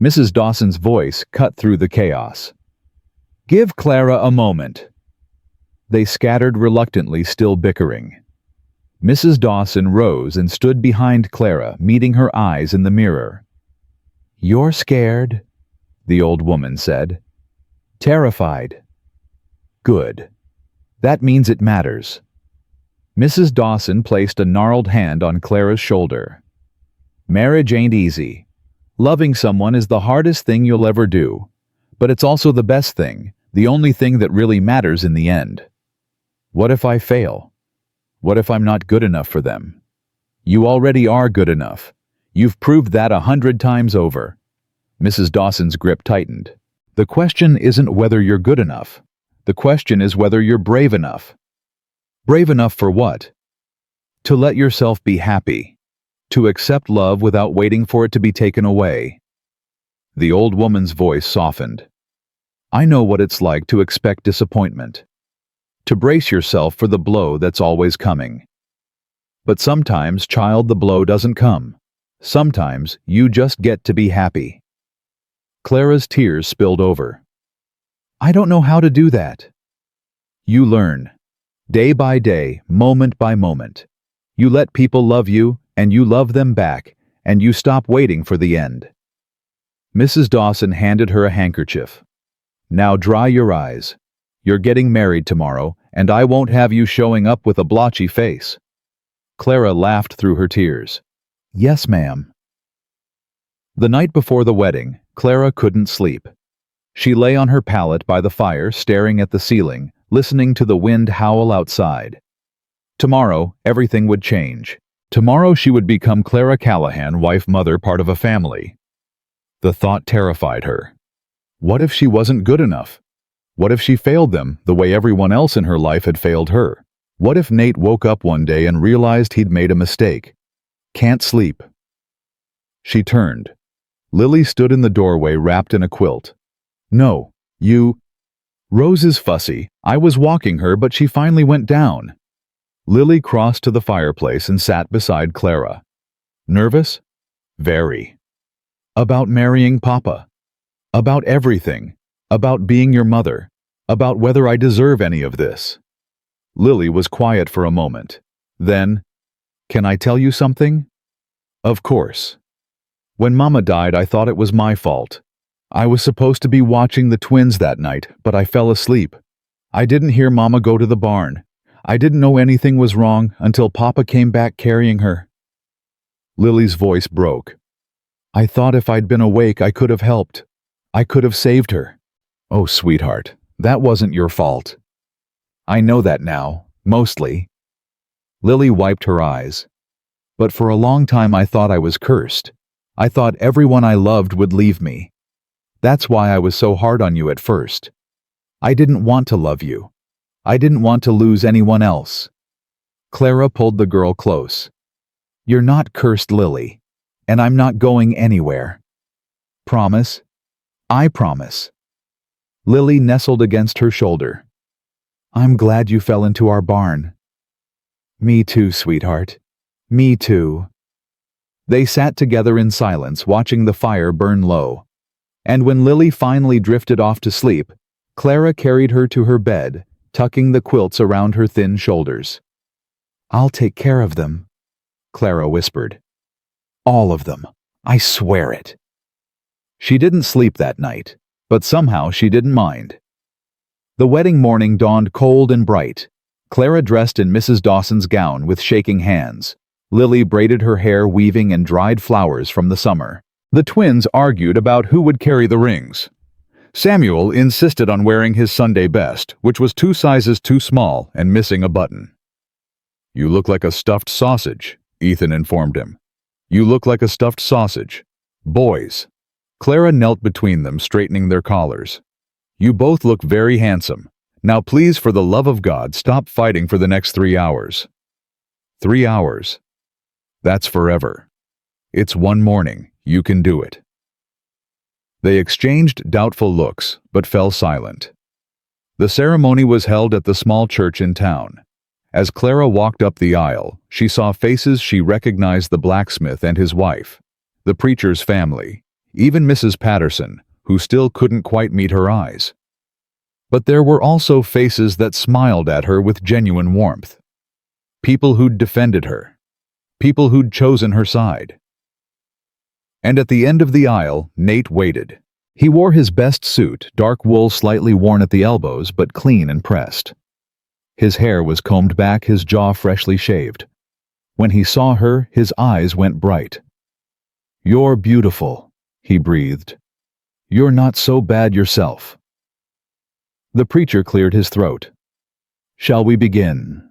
[SPEAKER 1] Mrs. Dawson's voice cut through the chaos. Give Clara a moment. They scattered reluctantly, still bickering. Mrs. Dawson rose and stood behind Clara, meeting her eyes in the mirror. You're scared, the old woman said. Terrified. Good. That means it matters. Mrs. Dawson placed a gnarled hand on Clara's shoulder. Marriage ain't easy. Loving someone is the hardest thing you'll ever do, but it's also the best thing, the only thing that really matters in the end. What if I fail? What if I'm not good enough for them? You already are good enough. You've proved that 100 times over. Mrs. Dawson's grip tightened. The question isn't whether you're good enough. The question is whether you're brave enough. Brave enough for what? To let yourself be happy. To accept love without waiting for it to be taken away. The old woman's voice softened. I know what it's like to expect disappointment. To brace yourself for the blow that's always coming. But sometimes, child, the blow doesn't come. Sometimes you just get to be happy. Clara's tears spilled over. I don't know how to do that. You learn. Day by day, moment by moment. You let people love you, and you love them back, and you stop waiting for the end. Mrs. Dawson handed her a handkerchief. Now dry your eyes. You're getting married tomorrow, and I won't have you showing up with a blotchy face. Clara laughed through her tears. Yes, ma'am. The night before the wedding, Clara couldn't sleep. She lay on her pallet by the fire, staring at the ceiling, listening to the wind howl outside. Tomorrow, everything would change. Tomorrow she would become Clara Callahan, wife, mother, part of a family. The thought terrified her. What if she wasn't good enough? What if she failed them the way everyone else in her life had failed her? What if Nate woke up one day and realized he'd made a mistake? Can't sleep. She turned. Lily stood in the doorway wrapped in a quilt. No, you... Rose is fussy. I was walking her, but she finally went down. Lily crossed to the fireplace and sat beside Clara. Nervous? Very. About marrying Papa. About everything. About being your mother. About whether I deserve any of this. Lily was quiet for a moment. Then, can I tell you something? Of course. When Mama died, I thought it was my fault. I was supposed to be watching the twins that night, but I fell asleep. I didn't hear Mama go to the barn. I didn't know anything was wrong until Papa came back carrying her. Lily's voice broke. I thought if I'd been awake, I could have helped. I could have saved her. Oh, sweetheart, that wasn't your fault. I know that now, mostly. Lily wiped her eyes. But for a long time I thought I was cursed. I thought everyone I loved would leave me. That's why I was so hard on you at first. I didn't want to love you. I didn't want to lose anyone else. Clara pulled the girl close. "You're not cursed, Lily, and I'm not going anywhere. Promise?" "I promise." Lily nestled against her shoulder. "I'm glad you fell into our barn." "Me too, sweetheart. Me too." They sat together in silence, watching the fire burn low. And when Lily finally drifted off to sleep, Clara carried her to her bed, tucking the quilts around her thin shoulders. "I'll take care of them," Clara whispered. "All of them. I swear it." She didn't sleep that night, but somehow she didn't mind. The wedding morning dawned cold and bright. Clara dressed in Mrs. Dawson's gown with shaking hands. Lily braided her hair weaving in dried flowers from the summer. The twins argued about who would carry the rings. Samuel insisted on wearing his Sunday best, which was 2 sizes too small and missing a button. "You look like a stuffed sausage," Ethan informed him. "You look like a stuffed sausage. Boys." Clara knelt between them, straightening their collars. "You both look very handsome. Now please, for the love of God, stop fighting for the next 3 hours." 3 hours. That's forever. It's one morning. You can do it. They exchanged doubtful looks, but fell silent. The ceremony was held at the small church in town. As Clara walked up the aisle, she saw faces she recognized: the blacksmith and his wife, the preacher's family, even Mrs. Patterson, who still couldn't quite meet her eyes. But there were also faces that smiled at her with genuine warmth. People who'd defended her. People who'd chosen her side. And at the end of the aisle, Nate waited. He wore his best suit, dark wool slightly worn at the elbows but clean and pressed. His hair was combed back, his jaw freshly shaved. When he saw her, his eyes went bright. "You're beautiful," he breathed. "You're not so bad yourself." The preacher cleared his throat. "Shall we begin?"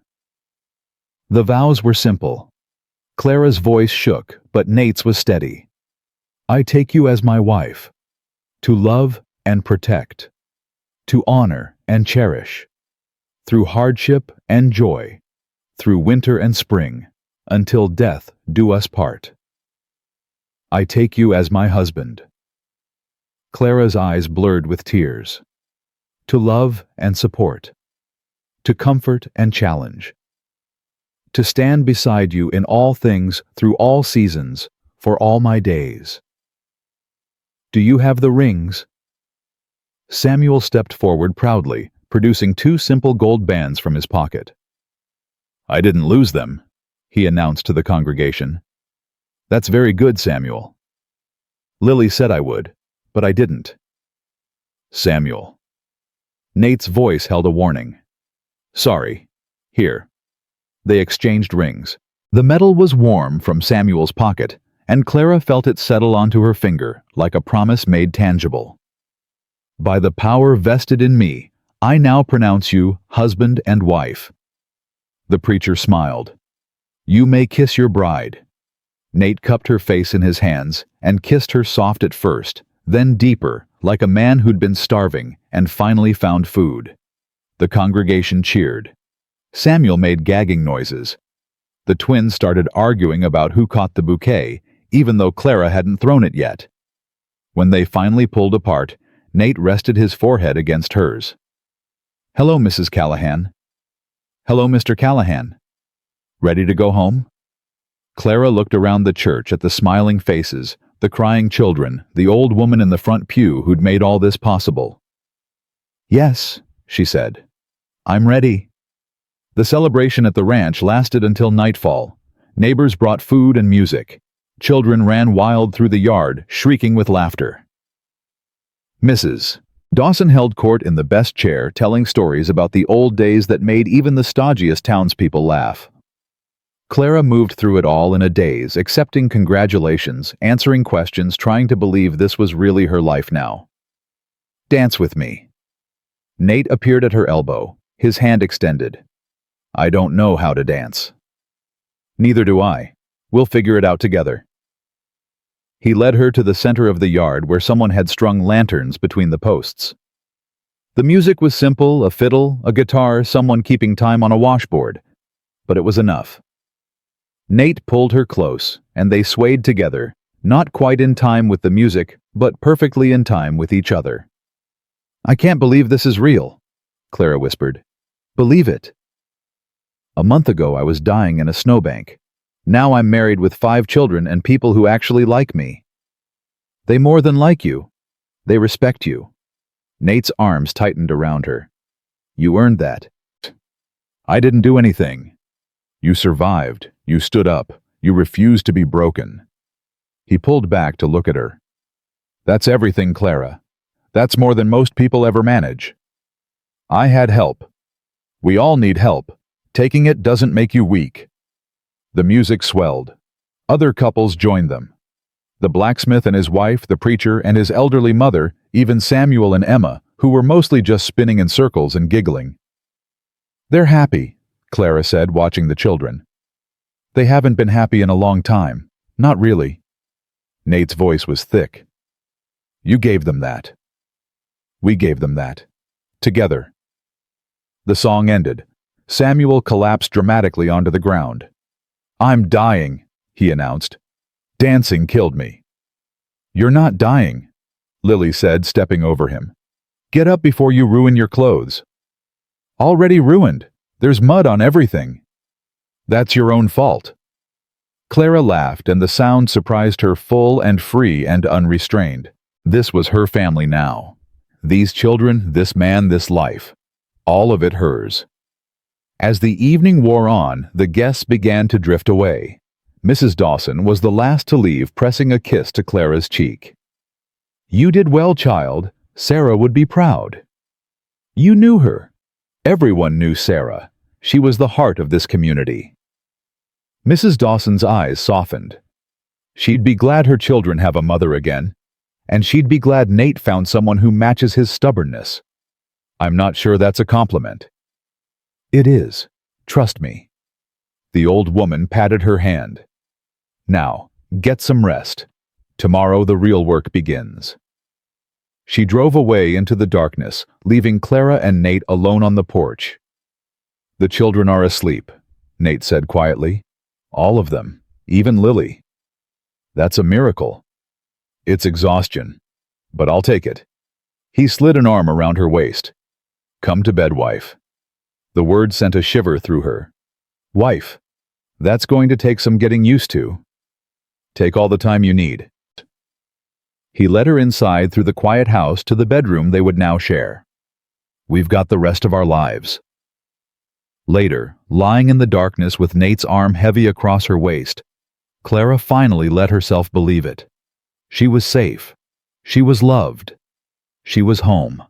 [SPEAKER 1] The vows were simple. Clara's voice shook, but Nate's was steady. "I take you as my wife, to love and protect, to honor and cherish, through hardship and joy, through winter and spring, until death do us part. I take you as my husband." Clara's eyes blurred with tears. "To love and support, to comfort and challenge, to stand beside you in all things, through all seasons, for all my days. Do you have the rings?" Samuel stepped forward proudly, producing 2 simple gold bands from his pocket. "I didn't lose them," he announced to the congregation. "That's very good, Samuel. Lily said I would, but I didn't." "Samuel." Nate's voice held a warning. "Sorry. Here." They exchanged rings. The metal was warm from Samuel's pocket, and Clara felt it settle onto her finger like a promise made tangible. "By the power vested in me, I now pronounce you husband and wife." The preacher smiled. "You may kiss your bride." Nate cupped her face in his hands and kissed her, soft at first, then deeper, like a man who'd been starving and finally found food. The congregation cheered. Samuel made gagging noises. The twins started arguing about who caught the bouquet, even though Clara hadn't thrown it yet. When they finally pulled apart, Nate rested his forehead against hers. "Hello, Mrs. Callahan." "Hello, Mr. Callahan. Ready to go home?" Clara looked around the church at the smiling faces, the crying children, the old woman in the front pew who'd made all this possible. "Yes," she said. "I'm ready." The celebration at the ranch lasted until nightfall. Neighbors brought food and music. Children ran wild through the yard, shrieking with laughter. Mrs. Dawson held court in the best chair, telling stories about the old days that made even the stodgiest townspeople laugh. Clara moved through it all in a daze, accepting congratulations, answering questions, trying to believe this was really her life now. "Dance with me." Nate appeared at her elbow, his hand extended. "I don't know how to dance." "Neither do I. We'll figure it out together." He led her to the center of the yard where someone had strung lanterns between the posts. The music was simple: a fiddle, a guitar, someone keeping time on a washboard. but it was enough. Nate pulled her close, and they swayed together, not quite in time with the music, but perfectly in time with each other. "I can't believe this is real," Clara whispered. "Believe it. A month ago I was dying in a snowbank. Now I'm married with 5 children and people who actually like me. They more than like you. They respect you." Nate's arms tightened around her. "You earned that." "I didn't do anything. You survived. You stood up. You refused to be broken." He pulled back to look at her. "That's everything, Clara. That's more than most people ever manage. I had help. We all need help. Taking it doesn't make you weak." The music swelled. Other couples joined them. The blacksmith and his wife, the preacher and his elderly mother, even Samuel and Emma, who were mostly just spinning in circles and giggling. "They're happy," Clara said, watching the children. "They haven't been happy in a long time. Not really." Nate's voice was thick. "You gave them that. We gave them that. Together." The song ended. Samuel collapsed dramatically onto the ground. "I'm dying," he announced. "Dancing killed me." "You're not dying," Lily said, stepping over him. "Get up before you ruin your clothes." "Already ruined. There's mud on everything." "That's your own fault." Clara laughed, and the sound surprised her, full and free and unrestrained. This was her family now. These children, this man, this life. All of it hers. As the evening wore on, the guests began to drift away. Mrs. Dawson was the last to leave, pressing a kiss to Clara's cheek. "You did well, child. Sarah would be proud." You knew her. Everyone knew Sarah. She was the heart of this community. Mrs. Dawson's eyes softened. She'd be glad her children have a mother again, and she'd be glad Nate found someone who matches his stubbornness. "I'm not sure that's a compliment." "It is. Trust me." The old woman patted her hand. "Now, get some rest. Tomorrow the real work begins." She drove away into the darkness, leaving Clara and Nate alone on the porch. "The children are asleep," Nate said quietly. "All of them, even Lily." "That's a miracle." "It's exhaustion, but I'll take it." He slid an arm around her waist. "Come to bed, wife." The word sent a shiver through her. "Wife, that's going to take some getting used to." "Take all the time you need." He led her inside through the quiet house to the bedroom they would now share. "We've got the rest of our lives." Later, lying in the darkness with Nate's arm heavy across her waist, Clara finally let herself believe it. She was safe. She was loved. She was home.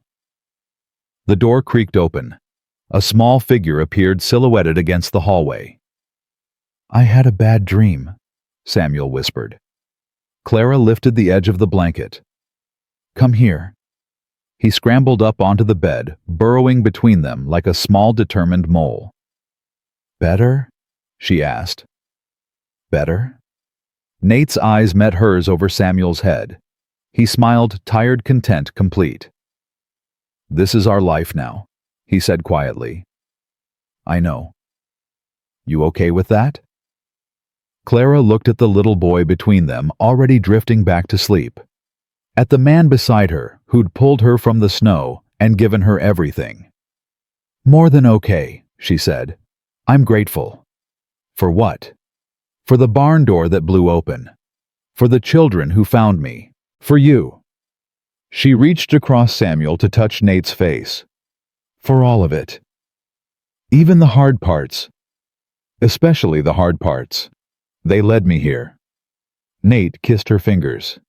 [SPEAKER 1] The door creaked open. A small figure appeared silhouetted against the hallway. "I had a bad dream," Samuel whispered. Clara lifted the edge of the blanket. "Come here." He scrambled up onto the bed, burrowing between them like a small determined mole. "Better?" she asked. "Better?" Nate's eyes met hers over Samuel's head. He smiled, tired content complete. "This is our life now," he said quietly. "I know." "You okay with that?" Clara looked at the little boy between them, already drifting back to sleep. At the man beside her, who'd pulled her from the snow and given her everything. "More than okay," she said. "I'm grateful." "For what?" "For the barn door that blew open. For the children who found me. For you." She reached across Samuel to touch Nate's face. "For all of it. Even the hard parts. Especially the hard parts. They led me here." Nate kissed her fingers.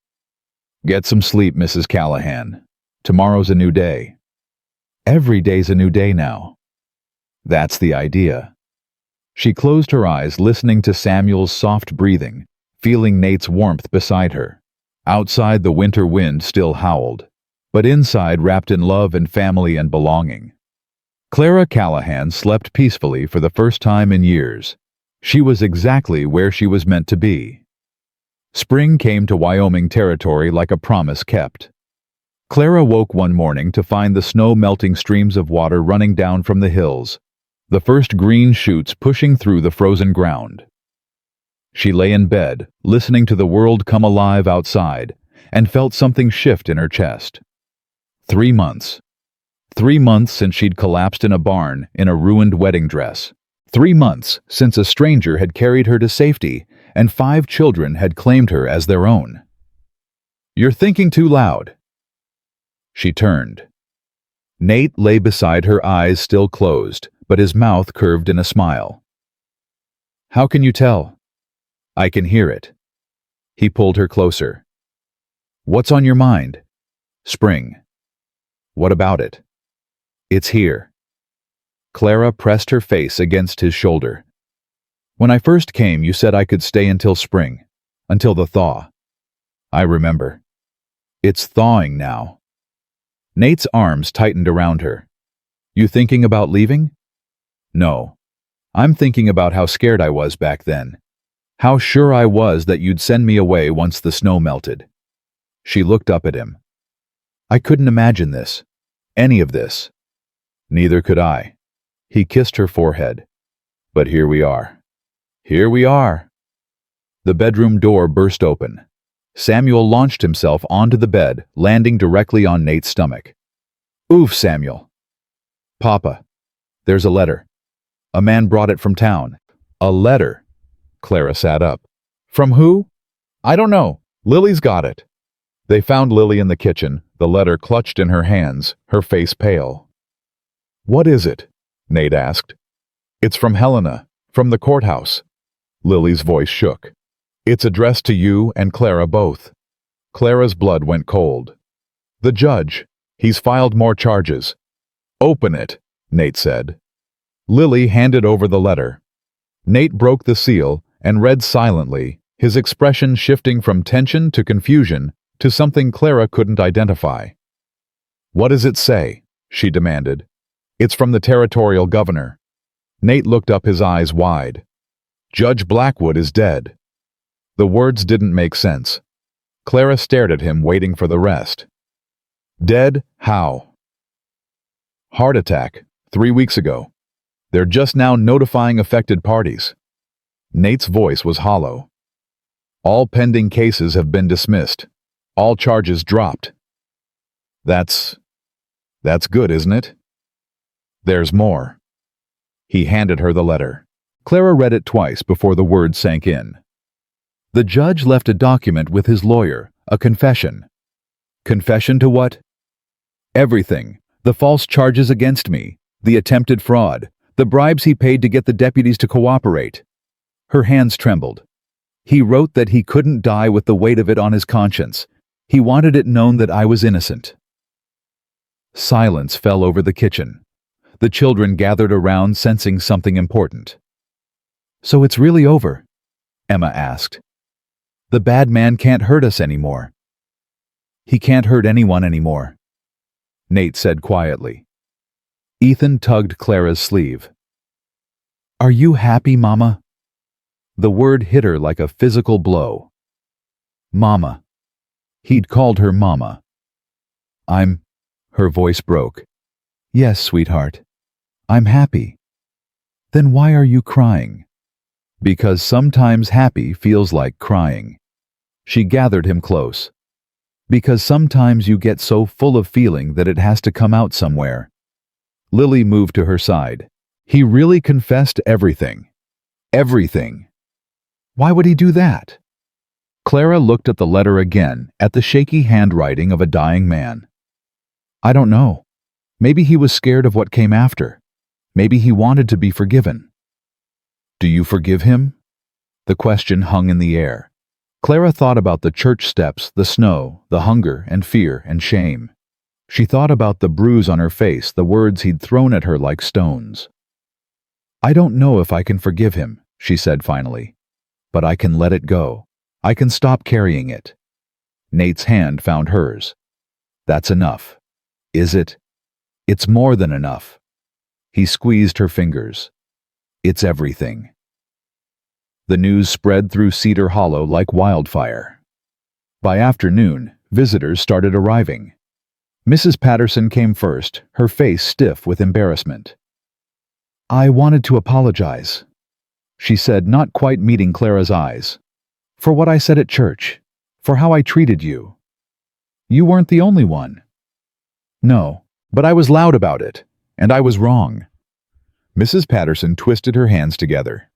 [SPEAKER 1] "Get some sleep, Mrs. Callahan. Tomorrow's a new day." "Every day's a new day now." "That's the idea." She closed her eyes, listening to Samuel's soft breathing, feeling Nate's warmth beside her. Outside, the winter wind still howled, but inside, wrapped in love and family and belonging. Clara Callahan slept peacefully for the first time in years. She was exactly where she was meant to be. Spring came to Wyoming territory like a promise kept. Clara woke one morning to find the snow melting streams of water running down from the hills, the first green shoots pushing through the frozen ground. She lay in bed, listening to the world come alive outside, and felt something shift in her chest. 3 months. 3 months since she'd collapsed in a barn in a ruined wedding dress. 3 months since a stranger had carried her to safety and 5 children had claimed her as their own. "You're thinking too loud." She turned. Nate lay beside her, eyes still closed, but his mouth curved in a smile. "How can you tell?" "I can hear it." He pulled her closer. "What's on your mind?" "Spring." "What about it?" "It's here." Clara pressed her face against his shoulder. "When I first came, you said I could stay until spring, until the thaw." "I remember." "It's thawing now." Nate's arms tightened around her. "You thinking about leaving?" "No. I'm thinking about how scared I was back then. How sure I was that you'd send me away once the snow melted." She looked up at him. "I couldn't imagine this. Any of this." "Neither could I." He kissed her forehead. "But here we are. Here we are." The bedroom door burst open. Samuel launched himself onto the bed, landing directly on Nate's stomach. "Oof, Samuel." "Papa, there's a letter. A man brought it from town." "A letter?" Clara sat up. "From who?" "I don't know. Lily's got it." They found Lily in the kitchen, the letter clutched in her hands, her face pale. "What is it?" Nate asked. "It's from Helena, from the courthouse." Lily's voice shook. "It's addressed to you and Clara both." Clara's blood went cold. "The judge. He's filed more charges." "Open it," Nate said. Lily handed over the letter. Nate broke the seal and read silently, his expression shifting from tension to confusion to something Clara couldn't identify. "What does it say?" she demanded. "It's from the territorial governor." Nate looked up, his eyes wide. "Judge Blackwood is dead." The words didn't make sense. Clara stared at him, waiting for the rest. "Dead? How?" "Heart attack, 3 weeks ago. They're just now notifying affected parties." Nate's voice was hollow. "All pending cases have been dismissed. All charges dropped." That's good, isn't it?" "There's more." He handed her the letter. Clara read it twice before the words sank in. The judge left a document with his lawyer, a confession. Confession to what? Everything. The false charges against me, the attempted fraud, the bribes he paid to get the deputies to cooperate. Her hands trembled. He wrote that he couldn't die with the weight of it on his conscience. He wanted it known that I was innocent. Silence fell over the kitchen. The children gathered around, sensing something important. "So it's really over?" Emma asked. "The bad man can't hurt us anymore." "He can't hurt anyone anymore," Nate said quietly. Ethan tugged Clara's sleeve. "Are you happy, Mama?" The word hit her like a physical blow. Mama. He'd called her Mama. Her voice broke. "Yes, sweetheart. I'm happy." "Then why are you crying?" "Because sometimes happy feels like crying." She gathered him close. "Because sometimes you get so full of feeling that it has to come out somewhere." Lily moved to her side. "He really confessed everything. Everything. Why would he do that?" Clara looked at the letter again, at the shaky handwriting of a dying man. "I don't know. Maybe he was scared of what came after. Maybe he wanted to be forgiven." "Do you forgive him?" The question hung in the air. Clara thought about the church steps, the snow, the hunger and fear and shame. She thought about the bruise on her face, the words he'd thrown at her like stones. "I don't know if I can forgive him," she said finally. "But I can let it go. I can stop carrying it." Nate's hand found hers. "That's enough." "Is it?" "It's more than enough." He squeezed her fingers. "It's everything." The news spread through Cedar Hollow like wildfire. By afternoon, visitors started arriving. Mrs. Patterson came first, her face stiff with embarrassment. I wanted to apologize, she said, not quite meeting Clara's eyes. For what I said at church. For how I treated you. You weren't the only one. No, but I was loud about it, and I was wrong. Mrs. Patterson twisted her hands together.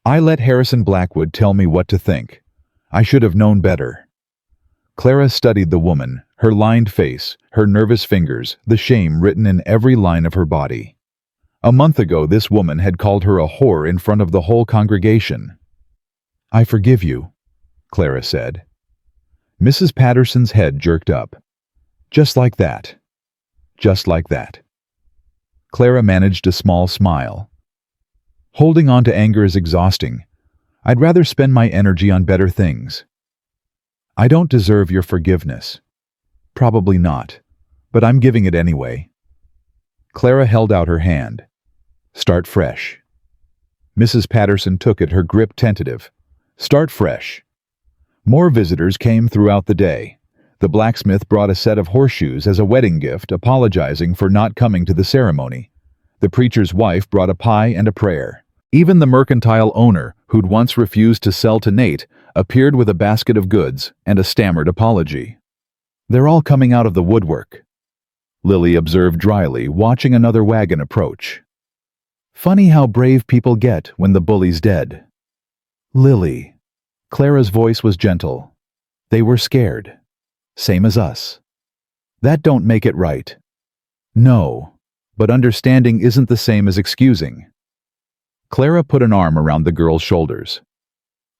[SPEAKER 1] I let Harrison Blackwood tell me what to think. I should have known better. Clara studied the woman, her lined face, her nervous fingers, the shame written in every line of her body. A month ago, this woman had called her a whore in front of the whole congregation. I forgive you, Clara said. Mrs. Patterson's head jerked up. Just like that. Just like that. Clara managed a small smile. Holding on to anger is exhausting. I'd rather spend my energy on better things. I don't deserve your forgiveness. Probably not, but I'm giving it anyway. Clara held out her hand. Start fresh. Mrs. Patterson took it, her grip tentative. Start fresh. More visitors came throughout the day. The blacksmith brought a set of horseshoes as a wedding gift, apologizing for not coming to the ceremony. The preacher's wife brought a pie and a prayer. Even the mercantile owner, who'd once refused to sell to Nate, appeared with a basket of goods and a stammered apology. They're all coming out of the woodwork, Lily observed dryly, watching another wagon approach. Funny how brave people get when the bully's dead. Lily. Clara's voice was gentle. They were scared. Same as us. That don't make it right. No, but understanding isn't the same as excusing. Clara put an arm around the girl's shoulders.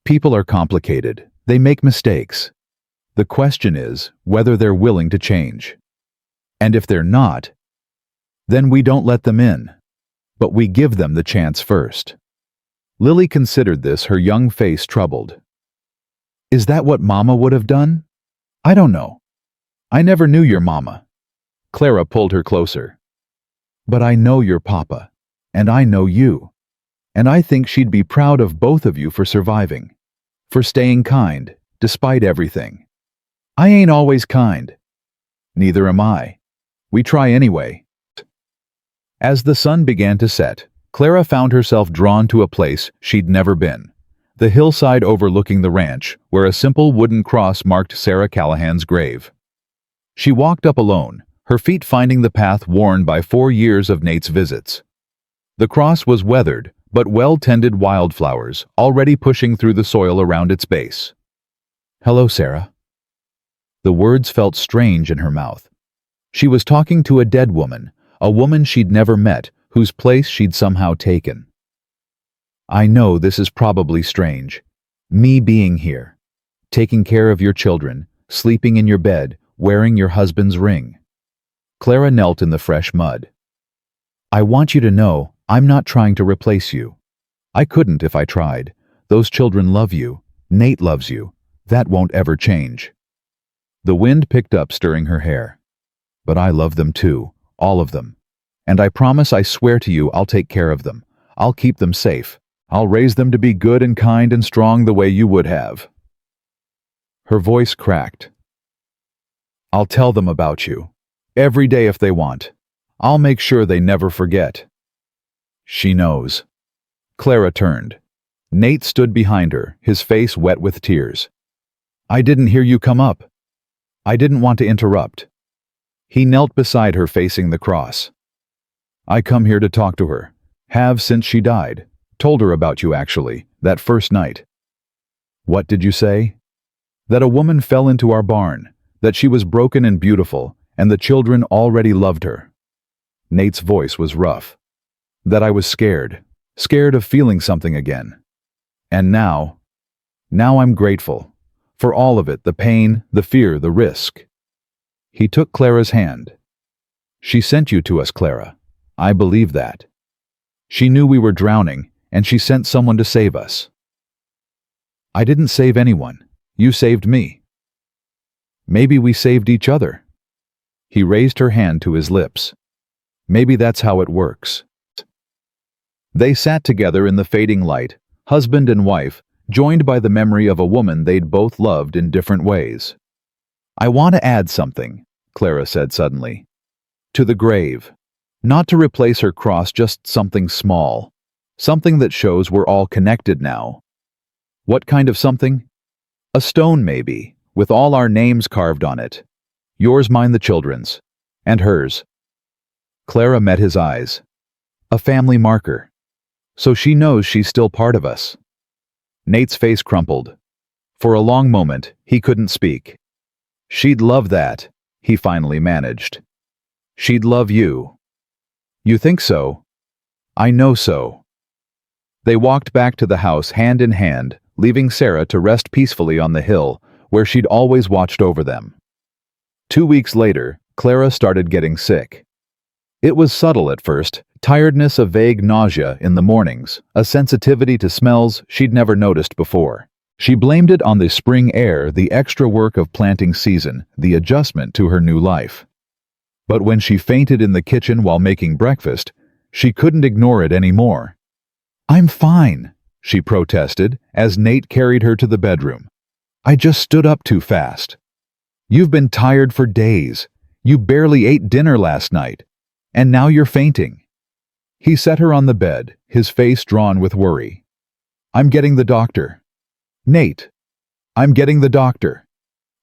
[SPEAKER 1] People are complicated. They make mistakes. The question is whether they're willing to change. And if they're not, then we don't let them in, but we give them the chance first. Lily considered this, her young face troubled. Is that what Mama would have done? I don't know. I never knew your Mama. Clara pulled her closer. But I know your Papa, and I know you. And I think she'd be proud of both of you for surviving, for staying kind, despite everything. I ain't always kind. Neither am I. We try anyway. As the sun began to set, Clara found herself drawn to a place she'd never been. The hillside overlooking the ranch, where a simple wooden cross marked Sarah Callahan's grave. She walked up alone, her feet finding the path worn by 4 years of Nate's visits. The cross was weathered, but well-tended wildflowers already pushing through the soil around its base. Hello, Sarah. The words felt strange in her mouth. She was talking to a dead woman, a woman she'd never met, whose place she'd somehow taken. I know this is probably strange. Me being here, taking care of your children, sleeping in your bed, wearing your husband's ring. Clara knelt in the fresh mud. I want you to know I'm not trying to replace you. I couldn't if I tried. Those children love you. Nate loves you. That won't ever change. The wind picked up, stirring her hair. But I love them too, all of them. And I promise, I swear to you, I'll take care of them. I'll keep them safe. I'll raise them to be good and kind and strong the way you would have. Her voice cracked. I'll tell them about you. Every day if they want. I'll make sure they never forget. She knows. Clara turned. Nate stood behind her, his face wet with tears. I didn't hear you come up. I didn't want to interrupt. He knelt beside her, facing the cross. I come here to talk to her. Have since she died. Told her about you, actually, that first night. What did you say? That a woman fell into our barn, that she was broken and beautiful, and the children already loved her. Nate's voice was rough. That I was scared of feeling something again. And now I'm grateful. For all of it, the pain, the fear, the risk. He took Clara's hand. She sent you to us, Clara. I believe that. She knew we were drowning, and she sent someone to save us. I didn't save anyone. You saved me. Maybe we saved each other. He raised her hand to his lips. Maybe that's how it works. They sat together in the fading light, husband and wife, joined by the memory of a woman they'd both loved in different ways. I want to add something, Clara said suddenly. To the grave. Not to replace her cross, just something small. Something that shows we're all connected now. What kind of something? A stone, maybe, with all our names carved on it. Yours, mine, the children's. And hers. Clara met his eyes. A family marker. So she knows she's still part of us. Nate's face crumpled. For a long moment, he couldn't speak. She'd love that, he finally managed. She'd love you. You think so? I know so. They walked back to the house hand in hand, leaving Sarah to rest peacefully on the hill, where she'd always watched over them. 2 weeks later, Clara started getting sick. It was subtle at first, tiredness, a vague nausea in the mornings, a sensitivity to smells she'd never noticed before. She blamed it on the spring air, the extra work of planting season, the adjustment to her new life. But when she fainted in the kitchen while making breakfast, she couldn't ignore it anymore. "I'm fine," she protested as Nate carried her to the bedroom. "I just stood up too fast." "You've been tired for days. You barely ate dinner last night. And now you're fainting." He set her on the bed, his face drawn with worry. "I'm getting the doctor." "Nate, I'm getting the doctor."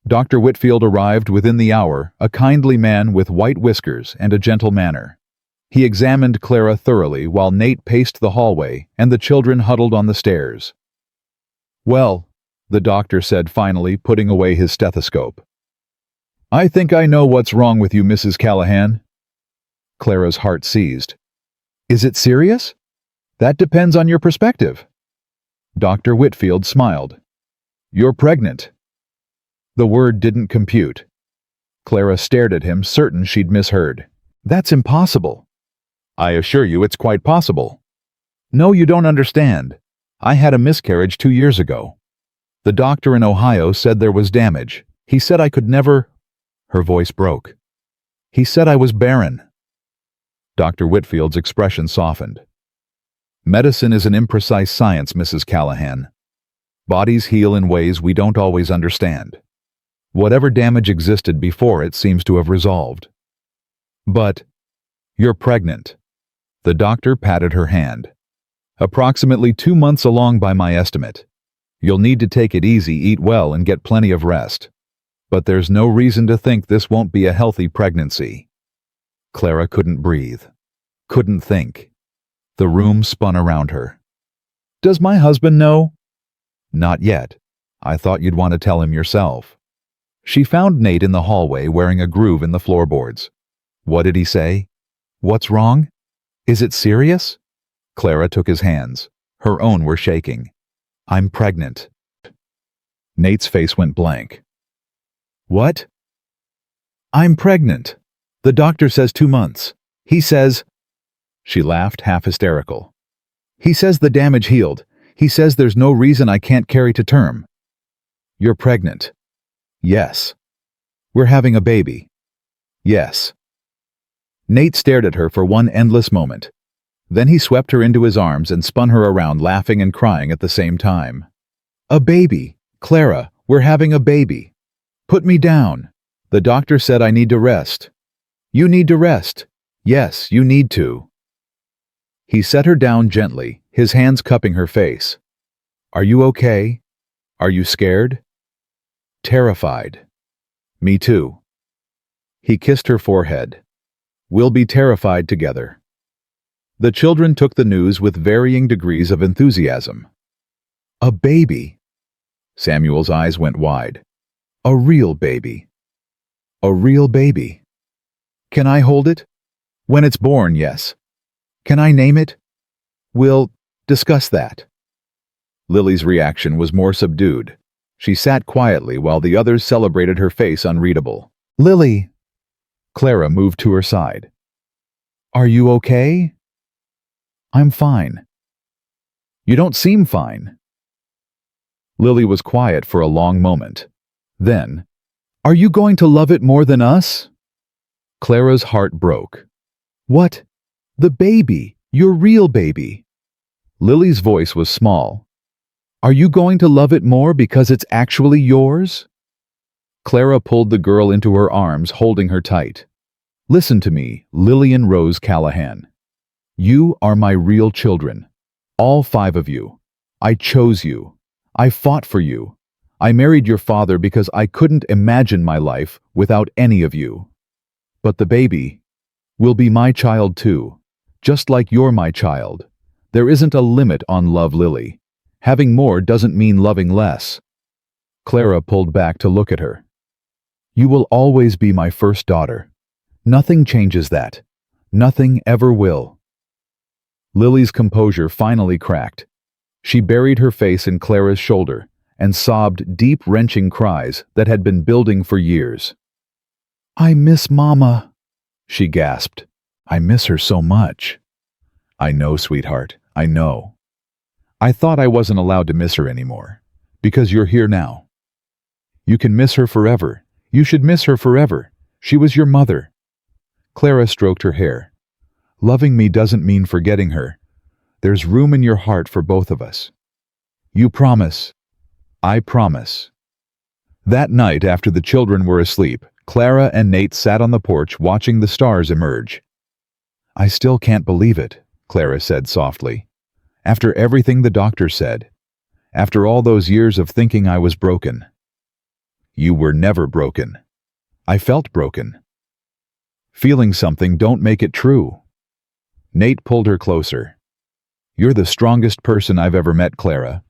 [SPEAKER 1] Dr. Whitfield arrived within the hour, a kindly man with white whiskers and a gentle manner. He examined Clara thoroughly while Nate paced the hallway and the children huddled on the stairs. "Well," the doctor said finally, putting away his stethoscope. "I think I know what's wrong with you, Mrs. Callahan." Clara's heart seized. "Is it serious?" "That depends on your perspective." Dr. Whitfield smiled. "You're pregnant." The word didn't compute. Clara stared at him, certain she'd misheard. "That's impossible." "I assure you it's quite possible." "No, you don't understand. I had a miscarriage 2 years ago. The doctor in Ohio said there was damage. He said I could never—" Her voice broke. "He said I was barren." Dr. Whitfield's expression softened. "Medicine is an imprecise science, Mrs. Callahan. Bodies heal in ways we don't always understand. Whatever damage existed before it seems to have resolved. But you're pregnant." The doctor patted her hand. "Approximately 2 months along by my estimate. You'll need to take it easy, eat well, and get plenty of rest. But there's no reason to think this won't be a healthy pregnancy." Clara couldn't breathe. Couldn't think. The room spun around her. "Does my husband know?" "Not yet. I thought you'd want to tell him yourself." She found Nate in the hallway wearing a groove in the floorboards. "What did he say? What's wrong? Is it serious?" Clara took his hands. Her own were shaking. "I'm pregnant." Nate's face went blank. "What?" "I'm pregnant. The doctor says 2 months. He says—" She laughed, half hysterical. "He says the damage healed. He says there's no reason I can't carry to term." "You're pregnant." "Yes." "We're having a baby." "Yes." Nate stared at her for one endless moment. Then he swept her into his arms and spun her around, laughing and crying at the same time. "A baby! Clara, we're having a baby. Put me down. The doctor said I need to rest." "You need to rest." "Yes, you need to." He set her down gently, his hands cupping her face. "Are you okay? Are you scared?" "Terrified." "Me too." He kissed her forehead. "We'll be terrified together." The children took the news with varying degrees of enthusiasm. "A baby!" Samuel's eyes went wide. "A real baby." "A real baby. Can I hold it?" "When it's born, yes." "Can I name it?" "We'll discuss that." Lily's reaction was more subdued. She sat quietly while the others celebrated, her face unreadable. "Lily!" Clara moved to her side. "Are you okay?" "I'm fine." "You don't seem fine." Lily was quiet for a long moment. Then, "Are you going to love it more than us?" Clara's heart broke. "What? The baby, your real baby." Lily's voice was small. "Are you going to love it more because it's actually yours?" Clara pulled the girl into her arms, holding her tight. Listen to me, Lillian Rose Callahan. You are my real children. All 5 of you. I chose you. I fought for you. I married your father because I couldn't imagine my life without any of you. But the baby will be my child too, just like you're my child. There isn't a limit on love, Lily. Having more doesn't mean loving less. Clara pulled back to look at her. You will always be my first daughter. Nothing changes that. Nothing ever will. Lily's composure finally cracked. She buried her face in Clara's shoulder and sobbed deep, wrenching cries that had been building for years. I miss Mama, she gasped. I miss her so much. I know, sweetheart, I know. I thought I wasn't allowed to miss her anymore, because you're here now. You can miss her forever. You should miss her forever. She was your mother. Clara stroked her hair. Loving me doesn't mean forgetting her. There's room in your heart for both of us. You promise. I promise. That night, after the children were asleep, Clara and Nate sat on the porch watching the stars emerge. I still can't believe it, Clara said softly. After everything the doctor said. After all those years of thinking I was broken. You were never broken. I felt broken. Feeling something don't make it true. Nate pulled her closer. You're the strongest person I've ever met, Clara.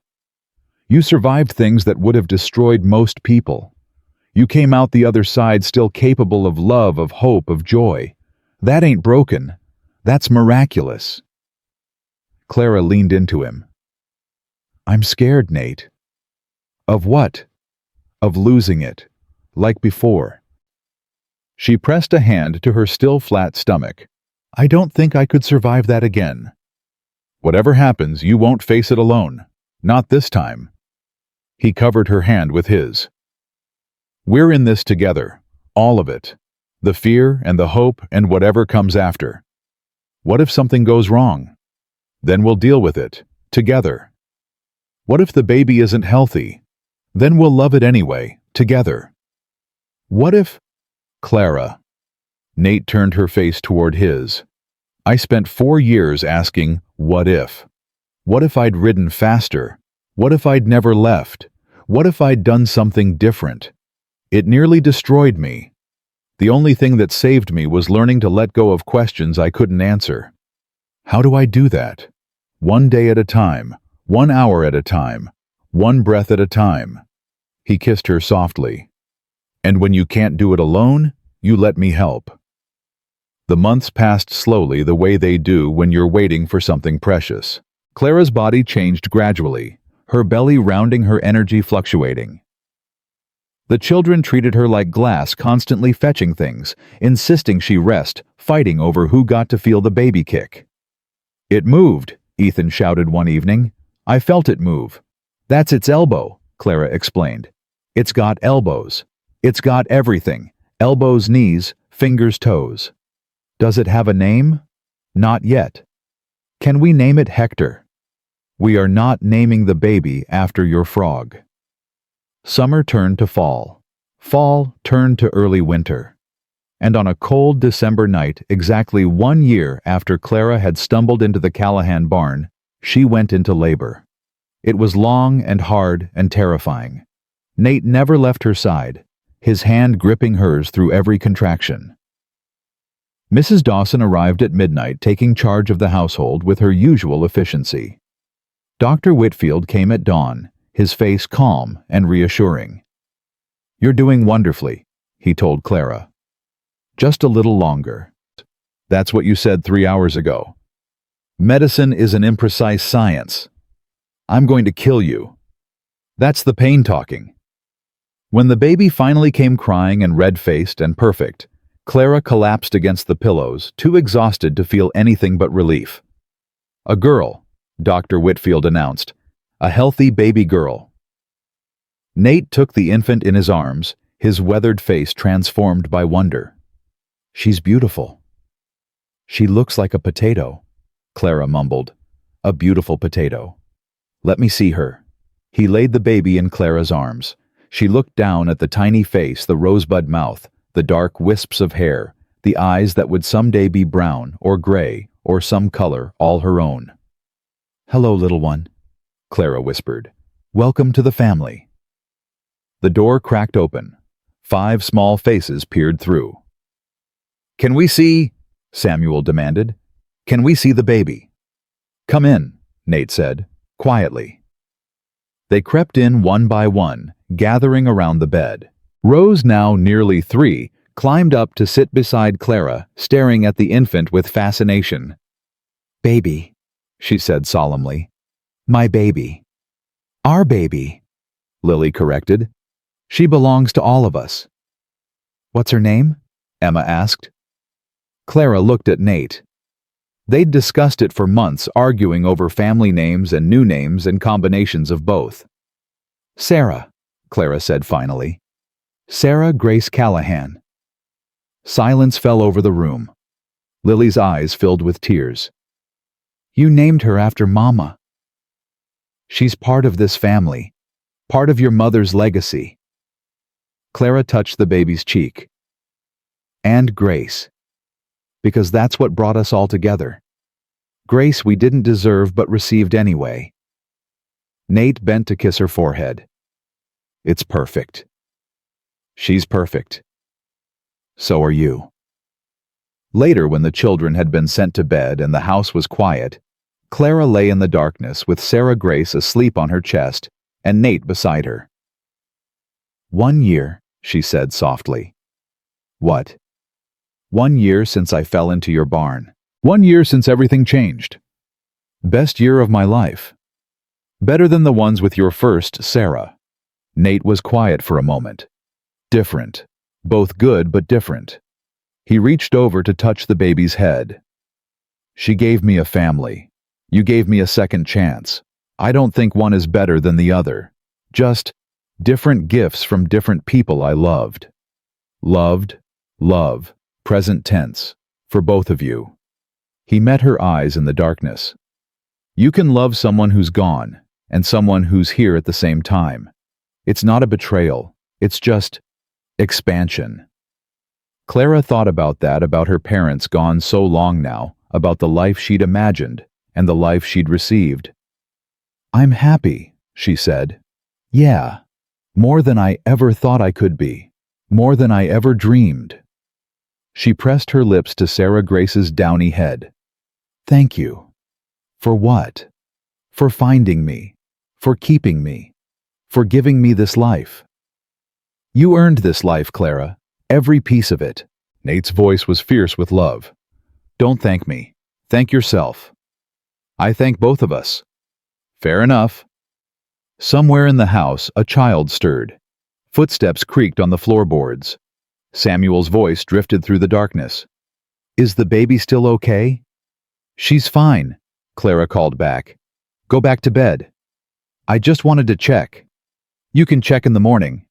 [SPEAKER 1] You survived things that would have destroyed most people. You came out the other side still capable of love, of hope, of joy. That ain't broken. That's miraculous. Clara leaned into him. I'm scared, Nate. Of what? Of losing it, like before. She pressed a hand to her still flat stomach. I don't think I could survive that again. Whatever happens, you won't face it alone. Not this time. He covered her hand with his. We're in this together, all of it. The fear and the hope and whatever comes after. What if something goes wrong? Then we'll deal with it, together. What if the baby isn't healthy? Then we'll love it anyway, together. What if... Clara. Nate turned her face toward his. I spent 4 years asking, what if? What if I'd ridden faster? What if I'd never left? What if I'd done something different? It nearly destroyed me. The only thing that saved me was learning to let go of questions I couldn't answer. How do I do that? 1 day at a time, 1 hour at a time, 1 breath at a time. He kissed her softly. And when you can't do it alone, you let me help. The months passed slowly the way they do when you're waiting for something precious. Clara's body changed gradually, her belly rounding, her energy fluctuating. The children treated her like glass, constantly fetching things, insisting she rest, fighting over who got to feel the baby kick. It moved, Ethan shouted one evening. I felt it move. That's its elbow, Clara explained. It's got elbows. It's got everything. Elbows, knees, fingers, toes. Does it have a name? Not yet. Can we name it Hector? We are not naming the baby after your frog. Summer turned to fall. Fall turned to early winter. And on a cold December night, exactly 1 year after Clara had stumbled into the Callahan barn, she went into labor. It was long and hard and terrifying. Nate never left her side, his hand gripping hers through every contraction. Mrs. Dawson arrived at midnight, taking charge of the household with her usual efficiency. Dr. Whitfield came at dawn, his face calm and reassuring. You're doing wonderfully, he told Clara. Just a little longer. That's what you said 3 hours ago. Medicine is an imprecise science. I'm going to kill you. That's the pain talking. When the baby finally came crying and red-faced and perfect, Clara collapsed against the pillows, too exhausted to feel anything but relief. A girl, Dr. Whitfield announced. A healthy baby girl. Nate took the infant in his arms, his weathered face transformed by wonder. She's beautiful. She looks like a potato, Clara mumbled. A beautiful potato. Let me see her. He laid the baby in Clara's arms. She looked down at the tiny face, the rosebud mouth, the dark wisps of hair, the eyes that would someday be brown or gray or some color all her own. "Hello, little one," Clara whispered. "Welcome to the family." The door cracked open. 5 small faces peered through. "Can we see?" Samuel demanded. "Can we see the baby?" "Come in," Nate said, quietly. They crept in one by one, gathering around the bed. Rose, now nearly 3, climbed up to sit beside Clara, staring at the infant with fascination. "Baby," she said solemnly. "My baby." "Our baby," Lily corrected. "She belongs to all of us." "What's her name?" Emma asked. Clara looked at Nate. They'd discussed it for months, arguing over family names and new names and combinations of both. "Sarah," Clara said finally. "Sarah Grace Callahan." Silence fell over the room. Lily's eyes filled with tears. "You named her after Mama." "She's part of this family, part of your mother's legacy." Clara touched the baby's cheek. "And Grace. Because that's what brought us all together. Grace we didn't deserve but received anyway." Nate bent to kiss her forehead. "It's perfect. She's perfect. So are you." Later, when the children had been sent to bed and the house was quiet, Clara lay in the darkness with Sarah Grace asleep on her chest and Nate beside her. "1 year," she said softly. "What?" "1 year since I fell into your barn. 1 year since everything changed. Best year of my life. Better than the ones with your first, Sarah." Nate was quiet for a moment. Different. Both good but different. He reached over to touch the baby's head. "She gave me a family. You gave me a second chance. I don't think one is better than the other. Just different gifts from different people I loved. Loved, love, present tense, for both of you." He met her eyes in the darkness. "You can love someone who's gone, and someone who's here at the same time. It's not a betrayal. It's just expansion." Clara thought about that, about her parents gone so long now, about the life she'd imagined and the life she'd received. "I'm happy," she said. "Yeah, more than I ever thought I could be, more than I ever dreamed." She pressed her lips to Sarah Grace's downy head. "Thank you." "For what?" "For finding me, for keeping me, for giving me this life." "You earned this life, Clara, every piece of it." Nate's voice was fierce with love. "Don't thank me. Thank yourself." "I thank both of us." "Fair enough." Somewhere in the house, a child stirred. Footsteps creaked on the floorboards. Samuel's voice drifted through the darkness. "Is the baby still okay?" "She's fine," Clara called back. "Go back to bed." "I just wanted to check." "You can check in the morning."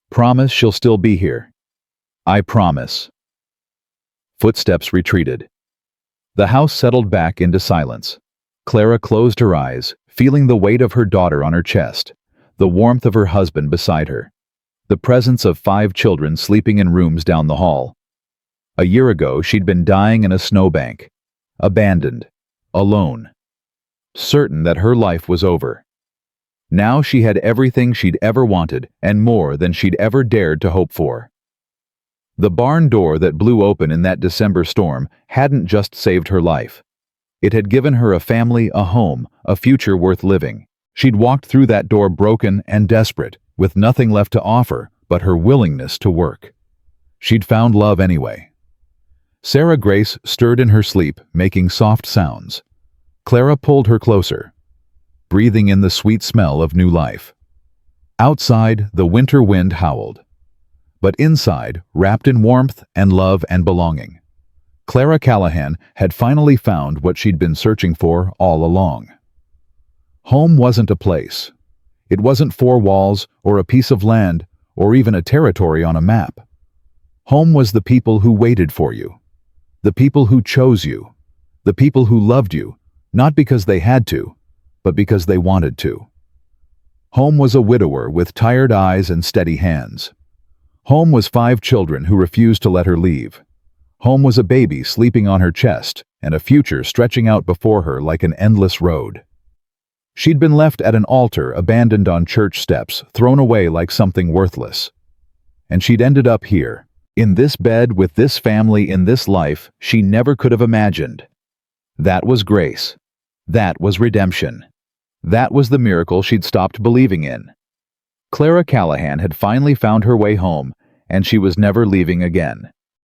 [SPEAKER 1] "Promise she'll still be here." "I promise." Footsteps retreated. The house settled back into silence. Clara closed her eyes, feeling the weight of her daughter on her chest, the warmth of her husband beside her, the presence of 5 children sleeping in rooms down the hall. A year ago, she'd been dying in a snowbank, abandoned, alone, certain that her life was over. Now she had everything she'd ever wanted and more than she'd ever dared to hope for. The barn door that blew open in that December storm hadn't just saved her life. It had given her a family, a home, a future worth living. She'd walked through that door broken and desperate, with nothing left to offer but her willingness to work. She'd found love anyway. Sarah Grace stirred in her sleep, making soft sounds. Clara pulled her closer, breathing in the sweet smell of new life. Outside, the winter wind howled. But inside, wrapped in warmth and love and belonging, Clara Callahan had finally found what she'd been searching for all along. Home wasn't a place. It wasn't 4 walls or a piece of land or even a territory on a map. Home was the people who waited for you, the people who chose you, the people who loved you, not because they had to, but because they wanted to. Home was a widower with tired eyes and steady hands. Home was 5 children who refused to let her leave. Home was a baby sleeping on her chest, and a future stretching out before her like an endless road. She'd been left at an altar, abandoned on church steps, thrown away like something worthless. And she'd ended up here, in this bed with this family in this life she never could have imagined. That was grace. That was redemption. That was the miracle she'd stopped believing in. Clara Callahan had finally found her way home, and she was never leaving again.